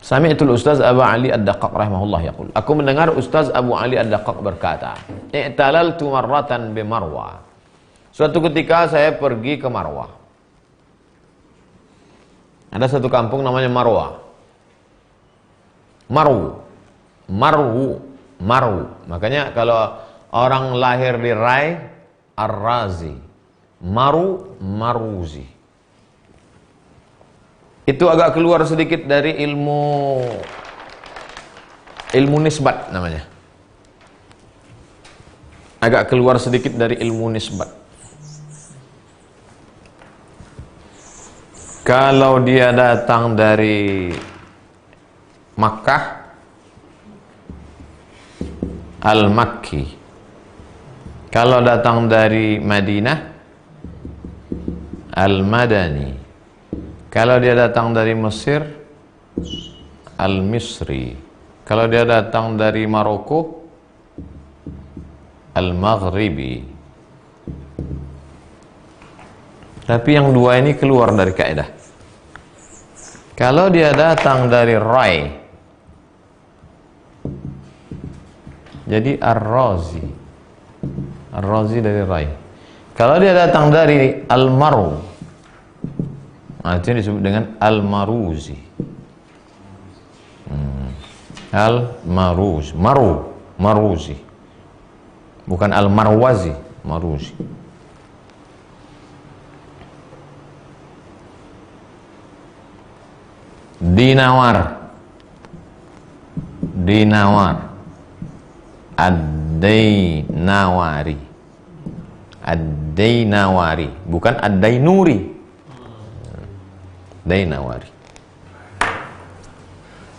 Sami'tul Ustaz Abu Ali Ad-Daqqaq rahimahullah yaqul. Aku mendengar Ustaz Abu Ali Ad-Daqqaq berkata, "I'talaltu marratan bi Marwah." Suatu ketika saya pergi ke Marwah. Ada satu kampung namanya Marwah. Marwu. Makanya kalau orang lahir di Rai, Ar-Razi. Maruzi. Itu agak keluar sedikit dari ilmu nisbat namanya. Agak keluar sedikit dari ilmu nisbat. Kalau dia datang dari Makkah, Al-Makki. Kalau datang dari Madinah, Al-Madani. Kalau dia datang dari Mesir, Al-Misri. Kalau dia datang dari Maroko, Al-Maghribi. Tapi yang dua ini keluar dari kaidah. Kalau dia datang dari Rai, jadi Ar-Razi. Ar-Razi dari Rai. Kalau dia datang dari Al-Maru, itu disebut dengan Al-Maruzi. Al-Maruz. Maruzi. Bukan Al-Marwazi, Maruzi. Dinawar. Ad-Dainawari. Bukan Ad-Dainuri. Dainawari.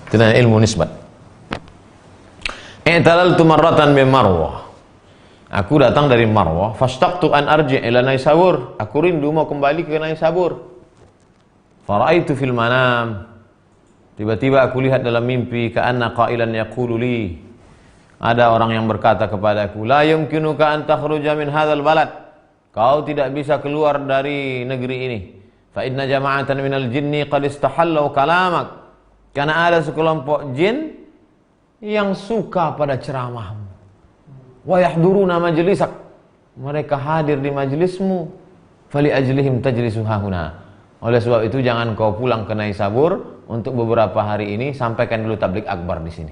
Itu ilmu nisbat. I'talaltu marratan bi Marwah. Aku datang dari Marwah, fastaqtu an arji' ila Naisabur. Aku rindu mau kembali ke Naisabur. Faraitu fil manam. Tiba-tiba aku lihat dalam mimpi ka'anna qailan yaqulu li. Ada orang yang berkata kepadaku, la yumkinuka an takhruja min hadzal balad. Kau tidak bisa keluar dari negeri ini. Fa inna jama'atan minal jinni qad istahallu kalamak. Karena ada sekelompok jin yang suka pada ceramahmu. Wa yahduruna majlisak. Mereka hadir di majlismu. Fali ajlihim tajlisu hahuna. Oleh sebab itu jangan kau pulang ke Naisabur untuk beberapa hari ini, sampaikan dulu tablik akbar di sini.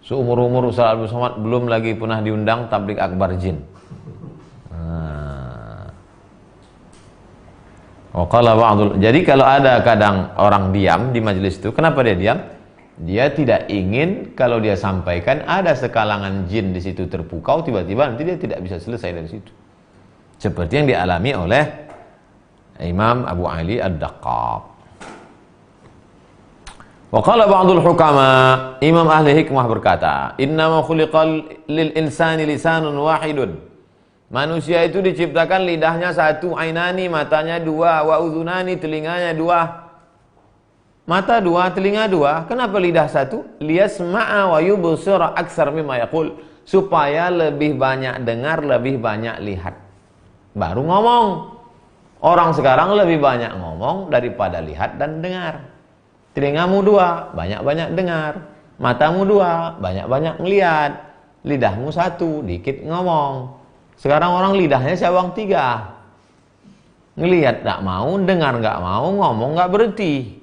Seumur-umur Ustaz Abdul Somad belum lagi pernah diundang tablik akbar jin. Jadi kalau ada kadang orang diam di majelis itu, kenapa dia diam? Dia tidak ingin kalau dia sampaikan ada sekalangan jin di situ terpukau, tiba-tiba nanti dia tidak bisa selesai dari situ. Seperti yang dialami oleh Imam Abu Ali Ad-Daqqaq. Wa qala ba'dul hukama, Imam ahli hikmah berkata, innama khuliqal lil insani lisanun wahidun. Manusia itu diciptakan lidahnya satu, ainani matanya dua, wa udhunani telinganya dua. Mata dua, telinga dua. Kenapa lidah satu? Liyasma'a wa yubsira aktsar mimma yaqul. Supaya lebih banyak dengar, lebih banyak lihat. Baru ngomong. Orang sekarang lebih banyak ngomong daripada lihat dan dengar. Telingamu dua, banyak-banyak dengar. Matamu dua, banyak-banyak melihat. Lidahmu satu, dikit ngomong. Sekarang orang lidahnya cabang tiga. Ngelihat gak mau, dengar gak mau, ngomong gak berhenti.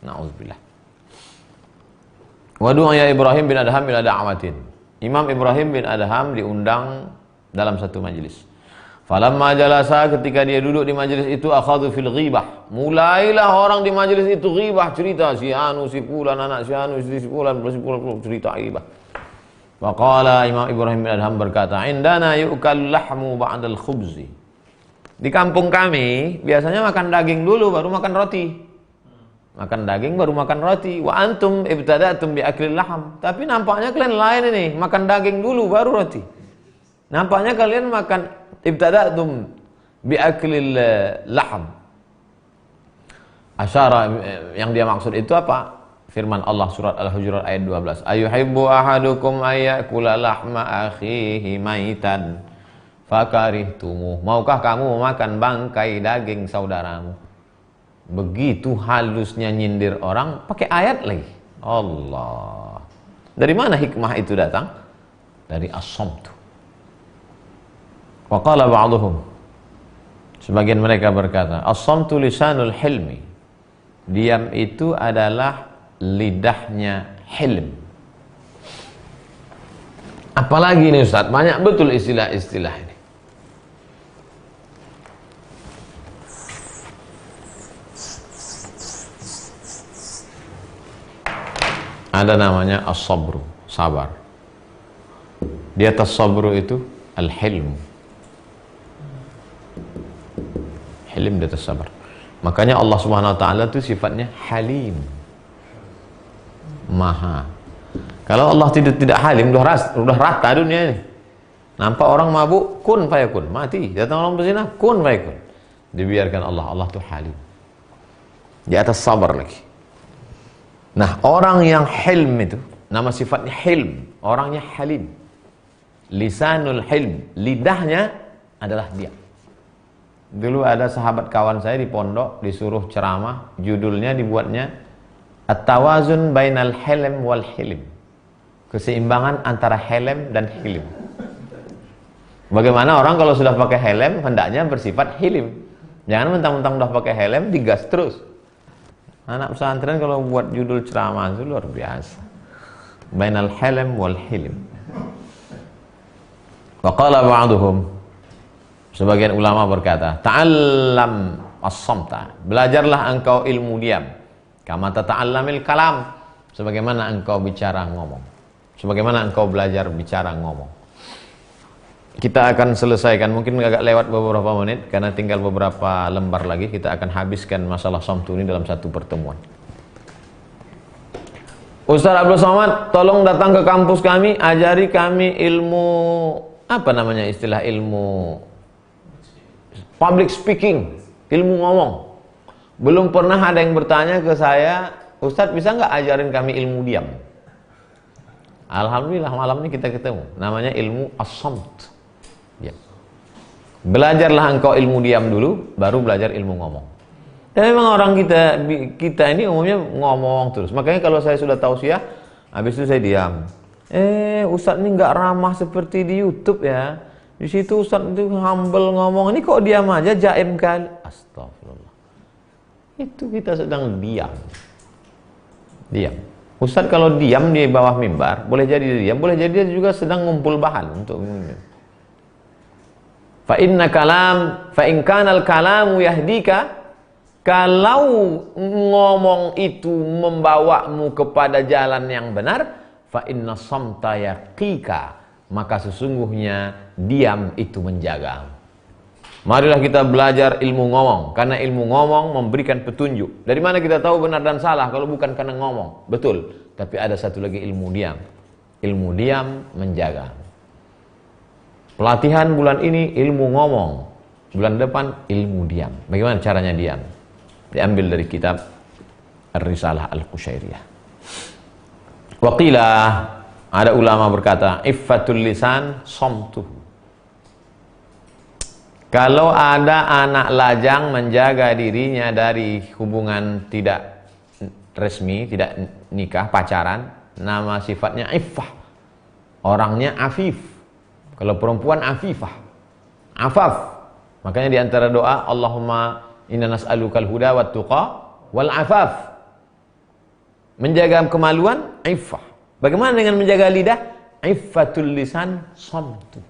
Na'udzubillah. Wadu'a ya Ibrahim bin Adham ila da'watin. Imam Ibrahim bin Adham diundang dalam satu majlis. Falamma jalasa, ketika dia duduk di majelis itu, akhadhu fil ghibah. Mulailah orang di majelis itu ghibah, cerita si anu, si fulan, anak si anu, si fulan, cerita ghibah. Faqala Imam Ibrahim bin Adham berkata, indana yu'kal lahmu ba'dal khubzi. Di kampung kami biasanya makan daging dulu baru makan roti. Makan daging baru makan roti. Wa antum ibtada'tum bi aklil laham. Tapi nampaknya kalian lain ini, makan daging dulu baru roti. Nampaknya kalian makan ibtada'tum bi aklil laham. Asyara, yang dia maksud itu apa? Firman Allah surat Al-Hujurat ayat 12. Ayuhibbu ahadukum ayyakula lahma akhihi maitan fakarihtumuh. Maukah kamu memakan bangkai daging saudaramu? Begitu halusnya nyindir orang, pakai ayat lagi. Allah. Dari mana hikmah itu datang? Dari as-samtu. Wa qala ba'duhum, sebagian mereka berkata, as-samtu lisanul hilmi. Diam itu adalah lidahnya hilm. Apalagi ini Ustaz, banyak betul istilah-istilah ini. Ada namanya as-sabru, sabar. Di atas sabru itu al-hilm. Hilm di atas sabar. Makanya Allah Subhanahu wa taala itu sifatnya Halim. Maha. Kalau Allah tidak halim, udah rata dunia ini. Nampak orang mabuk, kun fayakun, mati. Datang orang berzina, kun fayakun. Dibiarkan Allah itu halim. Di atas sabar lagi. Nah, orang yang hilm itu, nama sifatnya hilm, orangnya halim. Lisanul hilm, lidahnya adalah diam. Dulu ada sahabat kawan saya di pondok, disuruh ceramah, judulnya dibuatnya At-tawazun bainal hilm wal hilm. Keseimbangan antara hilm dan hilm. Bagaimana orang kalau sudah pakai helm, hendaknya bersifat hilm. Jangan mentang-mentang udah pakai helm, digas terus. Anak pesantren kalau buat judul ceramah itu luar biasa. Bainal hilm wal hilm. Wa qala ba'duhum, sebagian ulama berkata, ta'allam as-samta. Belajarlah engkau ilmu diam. Kama tata'allamil kalam. Sebagaimana engkau bicara ngomong. Sebagaimana engkau belajar bicara ngomong. Kita akan selesaikan, mungkin agak lewat beberapa menit karena tinggal beberapa lembar lagi. Kita akan habiskan masalah samtu ini dalam satu pertemuan. Ustaz Abdul Somad, tolong datang ke kampus kami, ajari kami ilmu, apa namanya istilah, ilmu public speaking, ilmu ngomong. Belum pernah ada yang bertanya ke saya, Ustaz bisa nggak ajarin kami ilmu diam? Alhamdulillah malam ini kita ketemu. Namanya ilmu as-samt. Ya. Belajarlah engkau ilmu diam dulu, baru belajar ilmu ngomong. Dan memang orang kita ini umumnya ngomong terus. Makanya kalau saya sudah tausiah, habis itu saya diam. Ustaz ini nggak ramah seperti di YouTube ya. Di situ Ustaz itu humble ngomong, ini kok diam aja, jaim kali. Astagfirullah. Itu kita sedang diam. Diam. Ustaz kalau diam di bawah mimbar, boleh jadi diam, boleh jadi dia juga sedang ngumpul bahan untuk fa in kanal kalamu yahdika, kalau ngomong itu membawamu kepada jalan yang benar, fa inna samta yaqika, maka sesungguhnya diam itu menjaga. Marilah kita belajar ilmu ngomong, karena ilmu ngomong memberikan petunjuk. Dari mana kita tahu benar dan salah kalau bukan karena ngomong? Betul, tapi ada satu lagi ilmu diam. Ilmu diam menjaga. Pelatihan bulan ini ilmu ngomong, bulan depan ilmu diam. Bagaimana caranya diam? Diambil dari kitab Ar-Risalah Al-Qushairiyah. Waqila, ada ulama berkata, iffatul lisan samtuhu. Kalau ada anak lajang menjaga dirinya dari hubungan tidak resmi, tidak nikah, pacaran, nama sifatnya iffah. Orangnya afif. Kalau perempuan afifah, afaf. Makanya di antara doa, Allahumma inna nas'alukal huda wat tuqa wal afaf. Menjaga kemaluan, iffah. Bagaimana dengan menjaga lidah? Iffatul lisan samtu.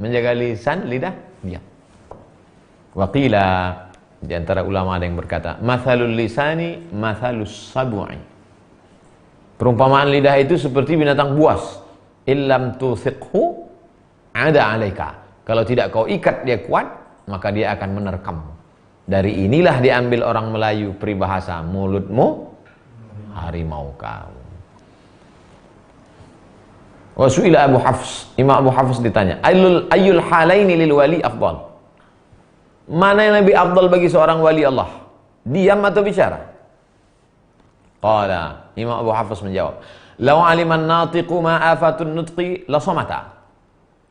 Menjaga lisan, lidah, diam. Waqila, di antara ulama ada yang berkata, mathalul lisani mathalus sab'i. Perumpamaan lidah itu seperti binatang buas. Illam tuthiqhu ada alaika. Kalau tidak kau ikat dia kuat, maka dia akan menerkam. Dari inilah diambil orang Melayu peribahasa, mulutmu harimau kau. Wasuila Abu Hafs, Imam Abu Hafs ditanya, ayyul halaini lil wali afdal? Mana yang lebih afdal bagi seorang wali Allah? Diam atau bicara? Qala, Imam Abu Hafs menjawab, law aliman natiqu ma afatun nutqi la samata.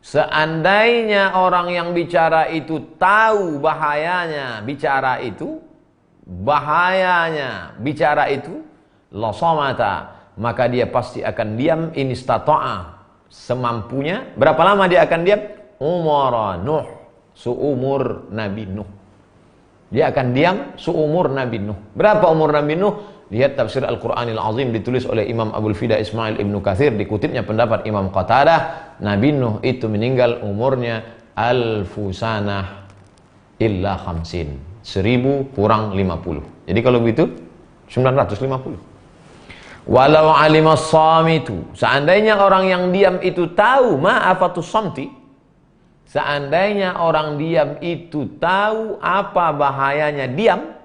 Seandainya orang yang bicara itu tahu bahayanya bicara itu, bahayanya bicara itu, la samata, maka dia pasti akan diam, in istata'a, semampunya. Berapa lama dia akan diam? Umara Nuh, seumur Nabi Nuh. Dia akan diam seumur Nabi Nuh. Berapa umur Nabi Nuh? Lihat tafsir Al-Quranil Azim ditulis oleh Imam Abul Fida Ismail Ibn Katsir, dikutipnya pendapat Imam Qatadah, Nabi Nuh itu meninggal umurnya alfusanah illa khamsin, 1000 kurang 50. Jadi kalau begitu 950. Walau alimas samitu, seandainya orang yang diam itu tahu ma'afatus samti, seandainya orang diam itu tahu apa bahayanya diam,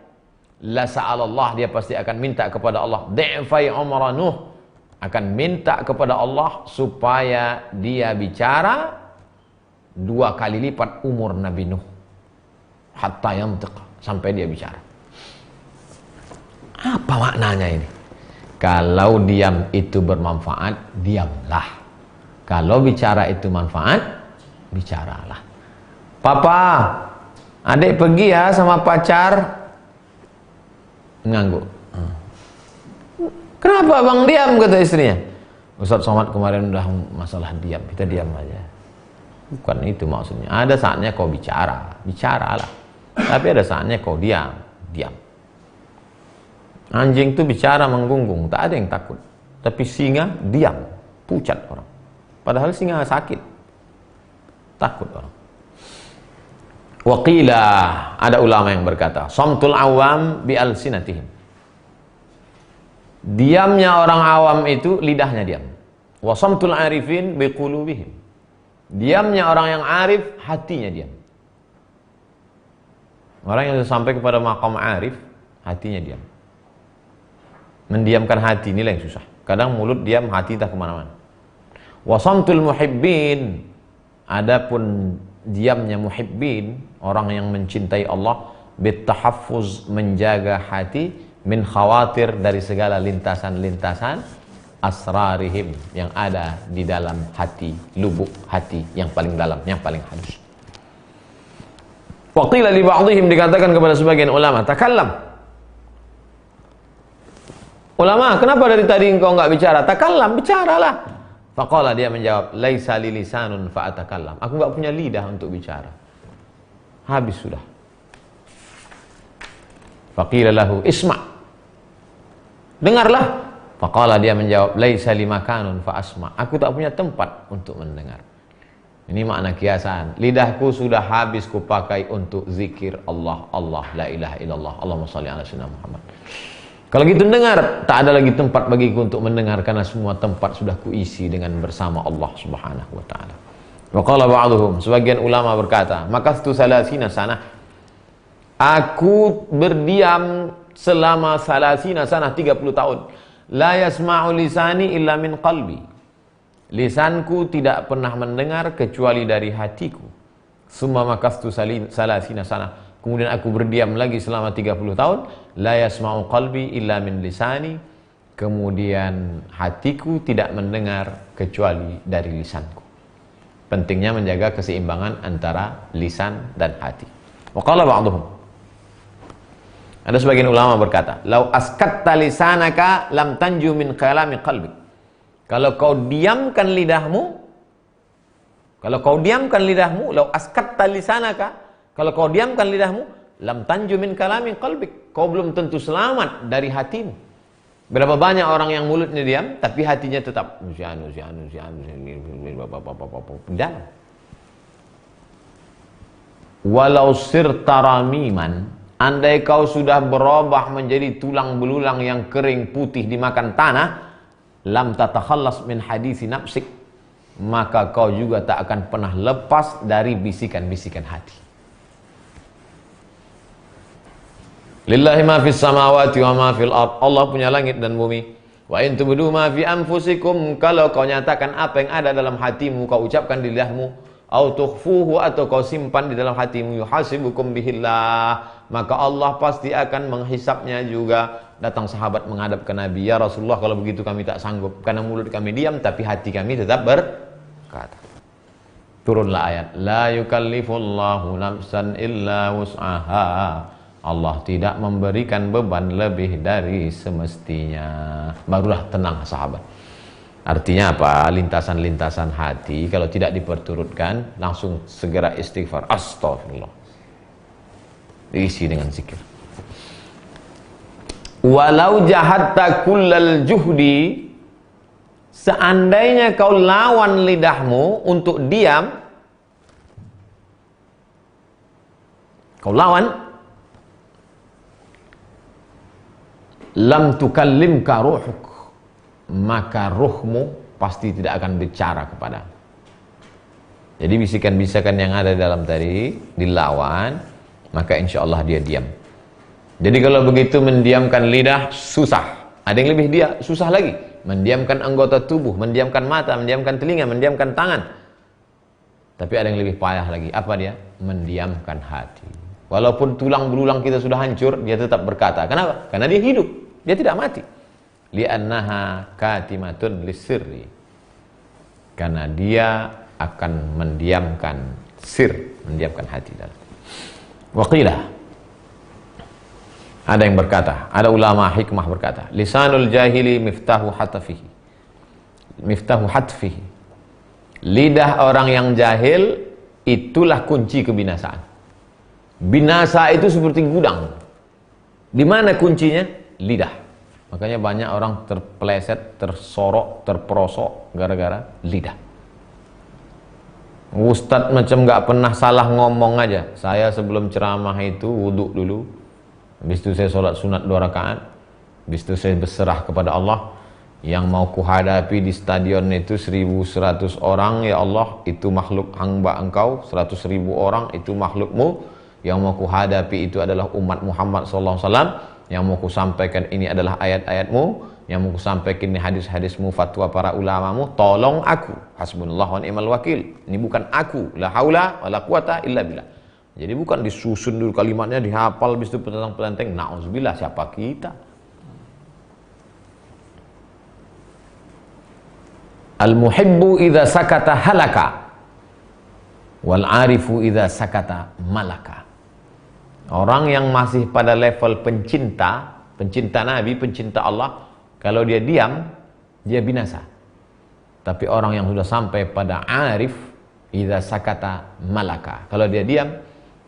la sa'alallah, dia pasti akan minta kepada Allah, di'fai umra Nuh, akan minta kepada Allah supaya dia bicara 2 kali lipat umur Nabi Nuh, hatta yantiq, sampai dia bicara. Apa maknanya ini? Kalau diam itu bermanfaat, diamlah. Kalau bicara itu manfaat, bicaralah. Papa, adik pergi ya sama pacar. Ngangguk. Kenapa bang diam, kata istrinya. Ustaz Somad kemarin udah masalah diam, kita diam aja. Bukan itu maksudnya. Ada saatnya kau bicara, bicaralah. Tapi ada saatnya kau diam, diam. Anjing itu bicara menggungung, tak ada yang takut. Tapi singa diam, pucat orang. Padahal singa sakit, takut orang. Waqila, ada ulama yang berkata, samtul awam bi alsinatihim. Diamnya orang awam itu lidahnya diam. Wa samtul arifin bi qulubihim. Diamnya orang yang arif, hatinya diam. Orang yang sampai kepada maqam arif, hatinya diam. Mendiamkan hati inilah yang susah. Kadang mulut diam, hati entah kemana-mana. Wasamtul muhibbin, adapun diamnya muhibbin, orang yang mencintai Allah, bitahaffuz, menjaga hati, min khawatir, dari segala lintasan-lintasan asrarihim, yang ada di dalam hati, lubuk hati yang paling dalam, yang paling halus. Waqila li ba'dihim, dikatakan kepada sebagian ulama, takallam. Ulama, kenapa dari tadi engkau enggak bicara? Takallam, bicaralah. Faqala, dia menjawab, laisa li lisanun fa atakallam. Aku enggak punya lidah untuk bicara. Habis sudah. Faqila lahu isma'. Dengarlah. Faqala, dia menjawab, laisa li makanun fa asma'. Aku tak punya tempat untuk mendengar. Ini makna kiasan. Lidahku sudah habis kupakai untuk zikir Allah, Allah, la ilaha illallah, Allahumma shalli ala sayyidina Muhammad. Kalau gitu dengar, tak ada lagi tempat bagiku untuk mendengar, karena semua tempat sudah kuisi dengan bersama Allah Subhanahu wa taala. Wa qala ba'dhum, sebagian ulama berkata, makastu salasina sanah. Aku berdiam selama salasina sanah, 30 tahun. La yasma'u lisani illa min qalbi. Lisanku tidak pernah mendengar kecuali dari hatiku. Summa makastu salasina sanah. Kemudian aku berdiam lagi selama 30 tahun. La yasma'u qalbi illa min lisani. Kemudian hatiku tidak mendengar kecuali dari lisanku. Pentingnya menjaga keseimbangan antara lisan dan hati. Wa qala ba'dhum, ada sebagian ulama berkata, lau askatta lisanaka lam tanju min kalami qalbi. Kalau kau diamkan lidahmu, lau askatta lisanaka, kalau kau diamkan lidahmu, lam tanju min kalami qalbik, kau belum tentu selamat dari hatimu. Berapa banyak orang yang mulutnya diam, tapi hatinya tetap dalam. Walau sirta ramiman, andai kau sudah berubah menjadi tulang belulang yang kering putih dimakan tanah, lam tatakhallas min hadisi nafsik, maka kau juga tak akan pernah lepas dari bisikan-bisikan hati. Lillahi ma fis samawati wa ma fil ard. Allah punya langit dan bumi. Wa in tubdu ma fi anfusikum, kalau kau nyatakan apa yang ada dalam hatimu, kau ucapkan di lidahmu, au tukhfuhu, atau kau simpan di dalam hatimu, yuhasibukum bihillah, maka Allah pasti akan menghisapnya juga. Datang sahabat menghadap ke Nabi, ya Rasulullah, kalau begitu kami tak sanggup, karena mulut kami diam tapi hati kami tetap berkata. Turunlah ayat, la yukallifullahu nafsan illa wus'aha. Allah tidak memberikan beban lebih dari semestinya. Barulah tenang sahabat. Artinya apa? Lintasan-lintasan hati kalau tidak diperturutkan, langsung segera istighfar. Astagfirullah. Diisi dengan zikir. Walau jahatta kullal juhdi, seandainya kau lawan lidahmu untuk diam, kau lawan, lam tukallimka ruhuk, maka ruhmu pasti tidak akan bicara kepada. Jadi bisikan-bisikan yang ada dalam tadi dilawan, maka insya Allah dia diam. Jadi kalau begitu mendiamkan lidah susah. Ada yang lebih dia susah lagi. Mendiamkan anggota tubuh, mendiamkan mata, mendiamkan telinga, mendiamkan tangan. Tapi ada yang lebih payah lagi. Apa dia? Mendiamkan hati. Walaupun tulang belulang kita sudah hancur, dia tetap berkata. Kenapa? Karena dia hidup. Dia tidak mati. Li'annaha katimatun lisirri. Karena dia akan mendiamkan sir, mendiamkan hati dalam. Waqilah, ada yang berkata, ada ulama hikmah berkata, lisanul jahili miftahu hatfihi. Miftahu hatfihi. Lidah orang yang jahil itulah kunci kebinasaan. Binasa itu seperti gudang. Di mana kuncinya? Lidah. Makanya banyak orang terpeleset, tersorok, terperosok gara-gara lidah. Ustadz macam nggak pernah salah ngomong aja. Saya sebelum ceramah itu wudhu dulu. Habis itu saya sholat sunat 2 rakaat. Habis itu saya berserah kepada Allah. Yang mau kuhadapi di stadion itu 1.100 orang, ya Allah, itu makhluk hamba engkau. 100.000 orang itu makhlukmu. Yang mau kuhadapi itu adalah umat Muhammad SAW. Yang mau ku sampaikan ini adalah ayat-ayatmu, yang mau ku sampaikan ini hadis-hadismu, fatwa para ulamamu. Tolong aku, hasbunallah wa ni'mal wakil. Ini bukan aku, la haula wa la quwata illa billah. Jadi bukan disusun dulu kalimatnya, dihafal, habis itu petentang-petenteng. Na'udzubillah, siapa kita? Al-muhibbu idza sakata halaka, wal arifu idza sakata malaka. Orang yang masih pada level pencinta, pencinta Nabi, pencinta Allah, kalau dia diam, dia binasa. Tapi orang yang sudah sampai pada arif, idza sakata malaka. Kalau dia diam,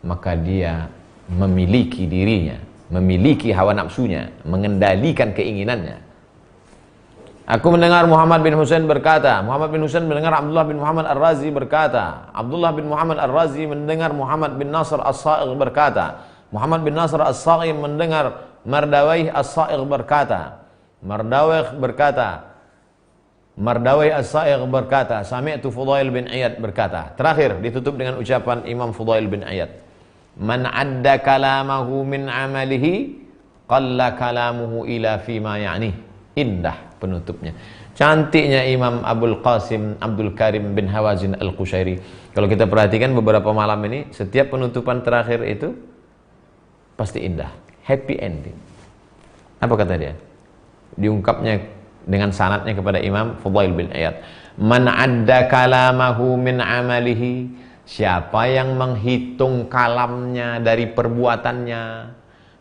maka dia memiliki dirinya, memiliki hawa nafsunya, mengendalikan keinginannya. Aku mendengar Muhammad bin Husain berkata, Muhammad bin Husain mendengar Abdullah bin Muhammad Ar-Razi berkata, Abdullah bin Muhammad Ar-Razi mendengar Muhammad bin Nasr As-Sa'igh berkata, Muhammad bin Nasr As-Sa'igh mendengar Mardawaih As-Sa'igh berkata, Mardawaih As-Sa'igh berkata, Sami'tu Fudail bin Iyad berkata. Terakhir ditutup dengan ucapan Imam Fudail bin Iyad, Man adda kalamahu min amalihi qalla kalamuhu ila fima ya'nih. Indah penutupnya, cantiknya Imam Abdul Qasim Abdul Karim bin Hawazin Al-Qushairi. Kalau kita perhatikan beberapa malam ini, setiap penutupan terakhir itu pasti indah, happy ending. Apa kata dia? Diungkapnya dengan sanadnya kepada Imam Fudail bin Iyad. Man adda kalamahu min amalihi, siapa yang menghitung kalamnya dari perbuatannya.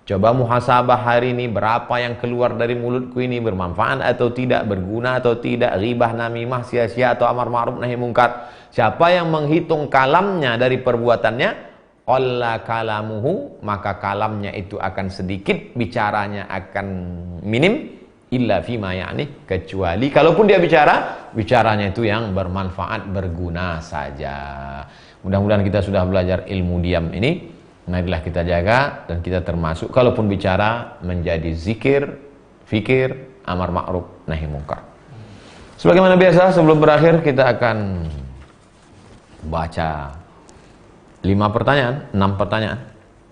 Coba muhasabah hari ini, berapa yang keluar dari mulutku ini bermanfaat atau tidak, berguna atau tidak, ghibah, namimah, sia-sia atau amar ma'ruf nahi mungkar. Siapa yang menghitung kalamnya dari perbuatannya, qalla kalamuhu, maka kalamnya itu akan sedikit, bicaranya akan minim, illa fima ya'ni, kecuali kalaupun dia bicara, bicaranya itu yang bermanfaat, berguna saja. Mudah-mudahan kita sudah belajar ilmu diam ini. Marilah kita jaga dan kita termasuk kalaupun bicara menjadi zikir, fikir, amar ma'ruf, nahi mungkar. Sebagaimana biasa sebelum berakhir kita akan baca 5 pertanyaan, 6 pertanyaan.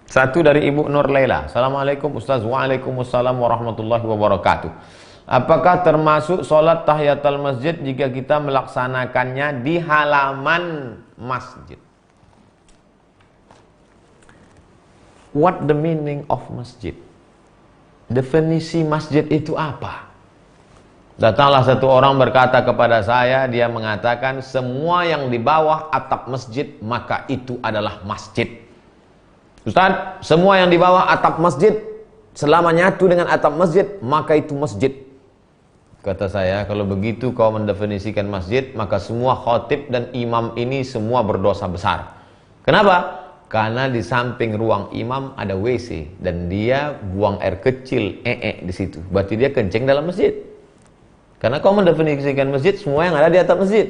Satu dari Ibu Nur Laila. Assalamualaikum Ustaz. Waalaikumsalam warahmatullahi wabarakatuh. Apakah termasuk sholat tahiyatul masjid jika kita melaksanakannya di halaman masjid? What the meaning of masjid? Definisi masjid itu apa? Datanglah satu orang berkata kepada saya, dia mengatakan semua yang di bawah atap masjid maka itu adalah masjid. Ustaz, semua yang di bawah atap masjid, selama nyatu dengan atap masjid, maka itu masjid. Kata saya, kalau begitu kau mendefinisikan masjid, maka semua khotib dan imam ini semua berdosa besar. Kenapa? Karena di samping ruang imam ada WC dan dia buang air kecil di situ. Berarti dia kencing dalam masjid. Karena kau mendefinisikan masjid semua yang ada di atap masjid.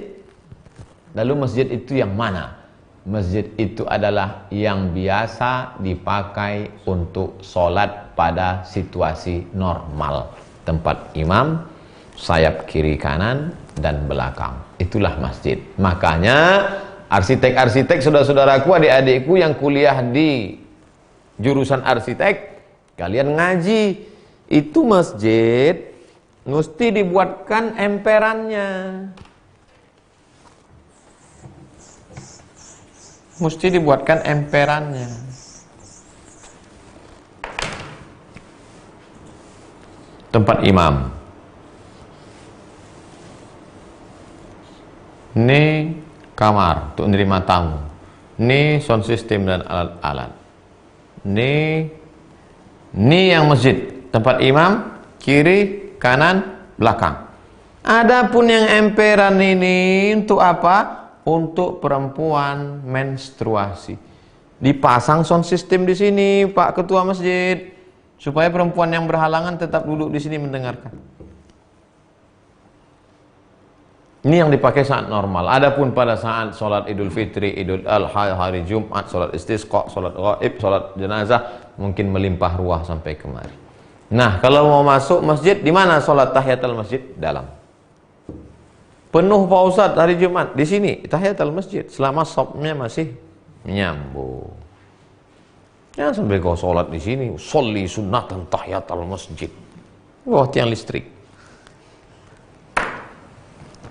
Lalu masjid itu yang mana? Masjid itu adalah yang biasa dipakai untuk sholat pada situasi normal. Tempat imam, sayap kiri kanan dan belakang. Itulah masjid. Makanya arsitek-arsitek, saudara-saudaraku, adik-adikku yang kuliah di jurusan arsitek, kalian ngaji, itu masjid mesti dibuatkan emperannya. Mesti dibuatkan emperannya. Tempat imam. Ini kamar untuk menerima tamu. Ini sound system dan alat-alat. Ini yang masjid. Tempat imam, kiri, kanan, belakang. Adapun yang emperan ini untuk apa? Untuk perempuan menstruasi. Dipasang sound system di sini, Pak Ketua Masjid, supaya perempuan yang berhalangan tetap duduk di sini mendengarkan. Ini yang dipakai saat normal. Adapun pada saat sholat Idul Fitri, Idul Adha, hari Jumat, sholat istisqa, sholat ghaib, sholat jenazah, mungkin melimpah ruah sampai kemari. Nah, kalau mau masuk masjid, di mana sholat tahiyatul masjid? Dalam. Penuh Pak Ustadz hari Jumat di sini tahiyatul masjid selama sopnya masih nyambung. Jangan sampai kau sholat di sini, sholli sunnatan tahiyatul masjid. Wah, tiang listrik.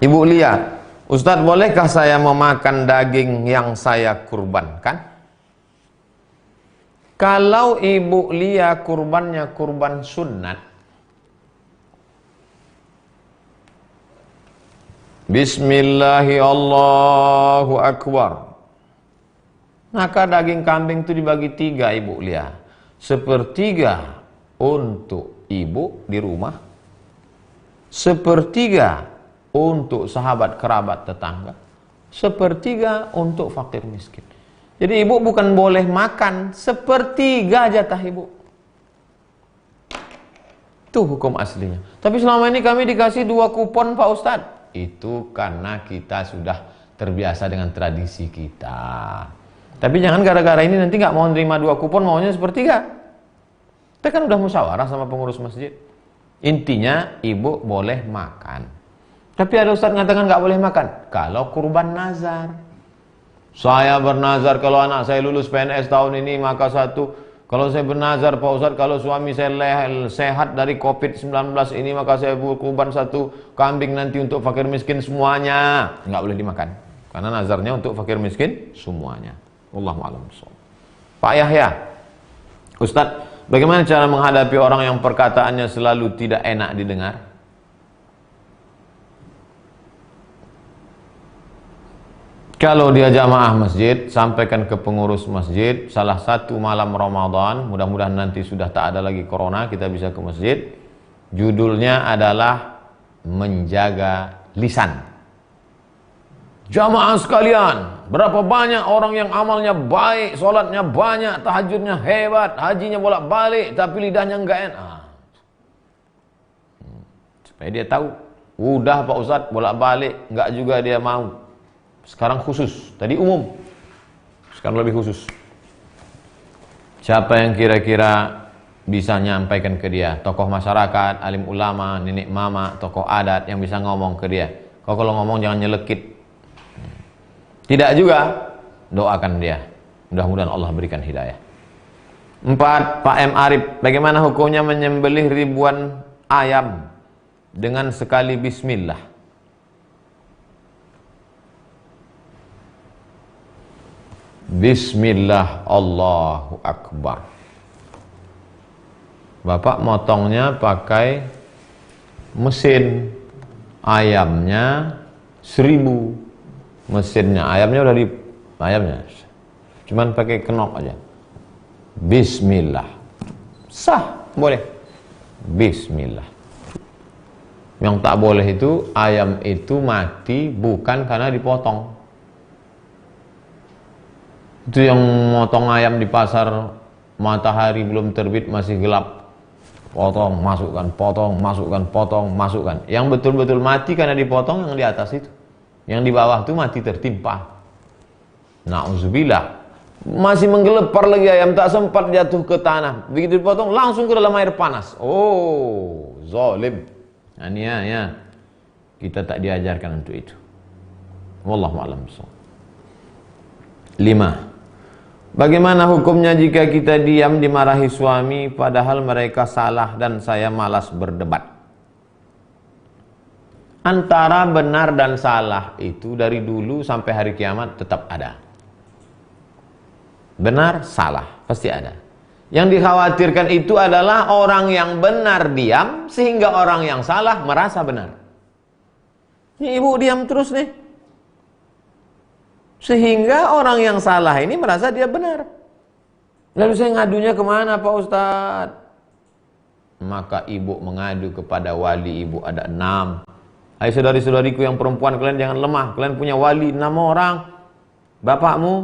Ibu Lia, Ustadz, bolehkah saya memakan daging yang saya kurbankan? Kalau Ibu Lia kurbannya kurban sunat, Bismillahi Allahu Akbar, maka daging kambing itu dibagi 3, Ibu Lia. 1/3 untuk ibu di rumah, 1/3 untuk sahabat kerabat tetangga, 1/3 untuk fakir miskin. Jadi ibu bukan boleh makan 1/3 jatah ibu. Itu hukum aslinya. Tapi selama ini kami dikasih 2 kupon Pak Ustadz. Itu karena kita sudah terbiasa dengan tradisi kita. Tapi jangan gara-gara ini nanti nggak mau nerima 2 kupon, maunya 1/3. Kita kan udah musyawarah sama pengurus masjid. Intinya ibu boleh makan. Tapi ada ustadz mengatakan nggak boleh makan kalau kurban nazar. Saya bernazar kalau anak saya lulus PNS tahun ini, maka kalau saya bernazar Pak Ustadz, kalau suami saya sehat dari COVID-19 ini, maka saya kurban 1 kambing nanti untuk fakir miskin semuanya. Nggak boleh dimakan. Karena nazarnya untuk fakir miskin semuanya. Wallahu a'lam. Pak Yahya, Ustadz, bagaimana cara menghadapi orang yang perkataannya selalu tidak enak didengar? Kalau dia jamaah masjid, sampaikan ke pengurus masjid, salah satu malam Ramadan, mudah-mudahan nanti sudah tak ada lagi corona, kita bisa ke masjid. Judulnya adalah menjaga lisan. Jamaah sekalian, berapa banyak orang yang amalnya baik, sholatnya banyak, tahajudnya hebat, hajinya bolak-balik, tapi lidahnya enggak enak. Supaya dia tahu, udah Pak Ustadz bolak-balik, enggak juga dia mau. Sekarang khusus, tadi umum, sekarang lebih khusus. Siapa yang kira-kira bisa nyampaikan ke dia? Tokoh masyarakat, alim ulama, nenek mama, tokoh adat yang bisa ngomong ke dia. Kau kalau ngomong jangan nyelekit. Tidak juga, doakan dia. Mudah-mudahan Allah berikan hidayah. 4. Pak M. Arif, bagaimana hukumnya menyembelih ribuan ayam dengan sekali bismillah? Bismillah, Allahu Akbar. Bapak motongnya pakai mesin, ayamnya 1000. Mesinnya, ayamnya udah ayamnya cuman pakai kenop aja. Bismillah. Sah, boleh. Bismillah. Yang tak boleh itu ayam itu mati bukan karena dipotong. Itu yang motong ayam di pasar, matahari belum terbit masih gelap, potong, masukkan, potong, masukkan, potong, masukkan. Yang betul-betul mati karena dipotong yang di atas itu. Yang di bawah itu mati tertimpa. Na'udzubillah. Masih menggelepar lagi ayam, tak sempat jatuh ke tanah. Begitu dipotong langsung ke dalam air panas. Oh, zalim. Ya. Kita tak diajarkan untuk itu. Wallahu a'lam bishawab. 5. Bagaimana hukumnya jika kita diam dimarahi suami padahal mereka salah dan saya malas berdebat? Antara benar dan salah itu dari dulu sampai hari kiamat tetap ada. Benar, salah, pasti ada. Yang dikhawatirkan itu adalah orang yang benar diam sehingga orang yang salah merasa benar. Ini ibu diam terus nih. Sehingga orang yang salah ini merasa dia benar. Lalu saya ngadunya kemana Pak Ustadz? Maka ibu mengadu kepada wali ibu, ada 6. Hai saudari-saudariku yang perempuan, kalian jangan lemah. Kalian punya wali 6 orang. Bapakmu,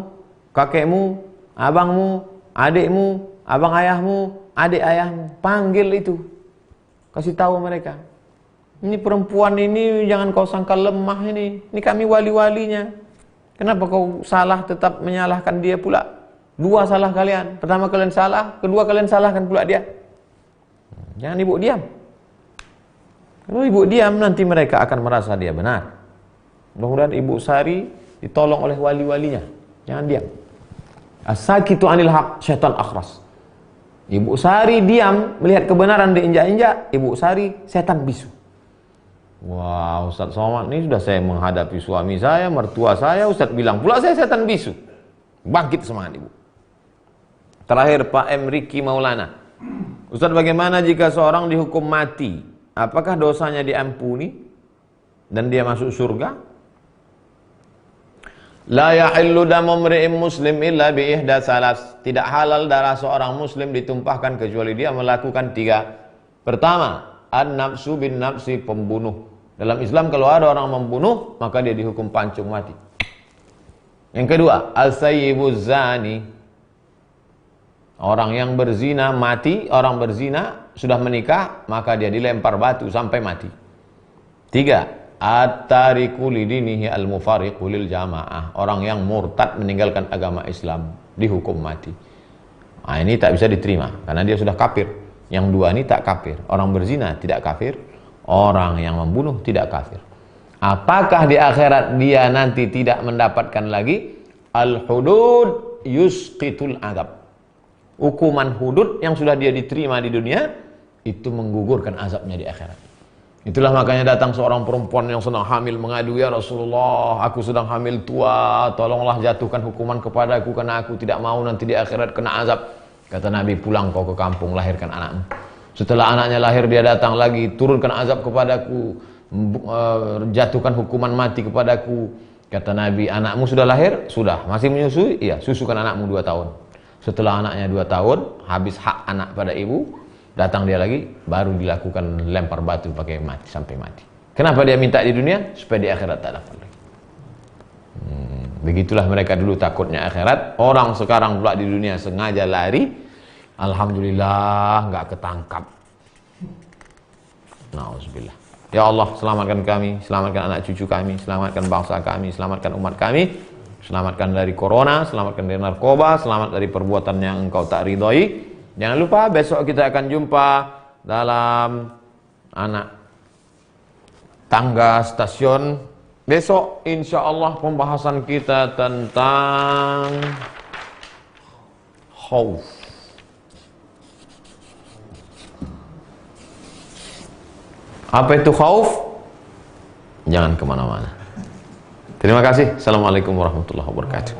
kakekmu, abangmu, adikmu, abang ayahmu, adik ayahmu. Panggil itu. Kasih tahu mereka. Ini perempuan ini jangan kau sangka lemah ini. Ini kami wali-walinya. Kenapa kau salah tetap menyalahkan dia pula? 2 salah kalian. Pertama kalian salah, kedua kalian salahkan pula dia. Jangan ibu diam. Kalau ibu diam nanti mereka akan merasa dia benar. Mudah-mudahan ibu Sari ditolong oleh wali-walinya. Jangan diam. As-sakitu anil haq syaitan akhras. Ibu Sari diam melihat kebenaran diinjak-injak, ibu Sari setan bisu. Wah, Ustadz Somad ini sudah saya menghadapi suami saya, mertua saya, Ustadz bilang pula saya setan bisu. Bangkit semangat ibu. Terakhir Pak M. Riki Maulana. Ustadz, bagaimana jika seorang dihukum mati? Apakah dosanya diampuni dan dia masuk surga? La yahillu damu mri'in muslim illa bi ihda salas. Tidak halal darah seorang muslim ditumpahkan kecuali dia melakukan 3. Pertama, an-nafsu bin nafsi, pembunuh. Dalam Islam kalau ada orang membunuh, maka dia dihukum pancung mati. Yang kedua, as-sayyibuz zani. Orang yang berzina mati, orang berzina sudah menikah, maka dia dilempar batu sampai mati. 3, at-tariku lidinihi al-mufariqu lil jamaah. Orang yang murtad meninggalkan agama Islam dihukum mati. Nah, ini tak bisa diterima karena dia sudah kafir. Yang 2 ini tak kafir. Orang berzina tidak kafir, orang yang membunuh tidak kafir. Apakah di akhirat dia nanti tidak mendapatkan lagi al-hudud yusqitul adab? Hukuman hudud yang sudah dia diterima di dunia itu menggugurkan azabnya di akhirat. Itulah makanya datang seorang perempuan yang sedang hamil mengadu, ya Rasulullah, aku sedang hamil tua, tolonglah jatuhkan hukuman kepadaku karena aku tidak mau nanti di akhirat kena azab. Kata Nabi, pulang kau ke kampung, lahirkan anakmu. Setelah anaknya lahir dia datang lagi, turunkan azab kepadaku, jatuhkan hukuman mati kepadaku. Kata Nabi, anakmu sudah lahir? Sudah. Masih menyusui? Iya, susukan anakmu 2 tahun. Setelah anaknya 2 tahun, habis hak anak pada ibu, datang dia lagi, baru dilakukan lempar batu pakai mati sampai mati. Kenapa dia minta di dunia? Supaya di akhirat tak dapat lagi. Begitulah mereka dulu takutnya akhirat. Orang sekarang pula di dunia sengaja lari. Alhamdulillah nggak ketangkap. Nauzubillah. Ya Allah, selamatkan kami, selamatkan anak cucu kami, selamatkan bangsa kami, selamatkan umat kami, selamatkan dari corona, selamatkan dari narkoba, selamat dari perbuatan yang engkau tak ridhoi. Jangan lupa besok kita akan jumpa dalam anak tangga stasiun. Besok insya Allah pembahasan kita tentang khauf. Apa itu khauf? Jangan kemana-mana. Terima kasih. Assalamualaikum warahmatullahi wabarakatuh.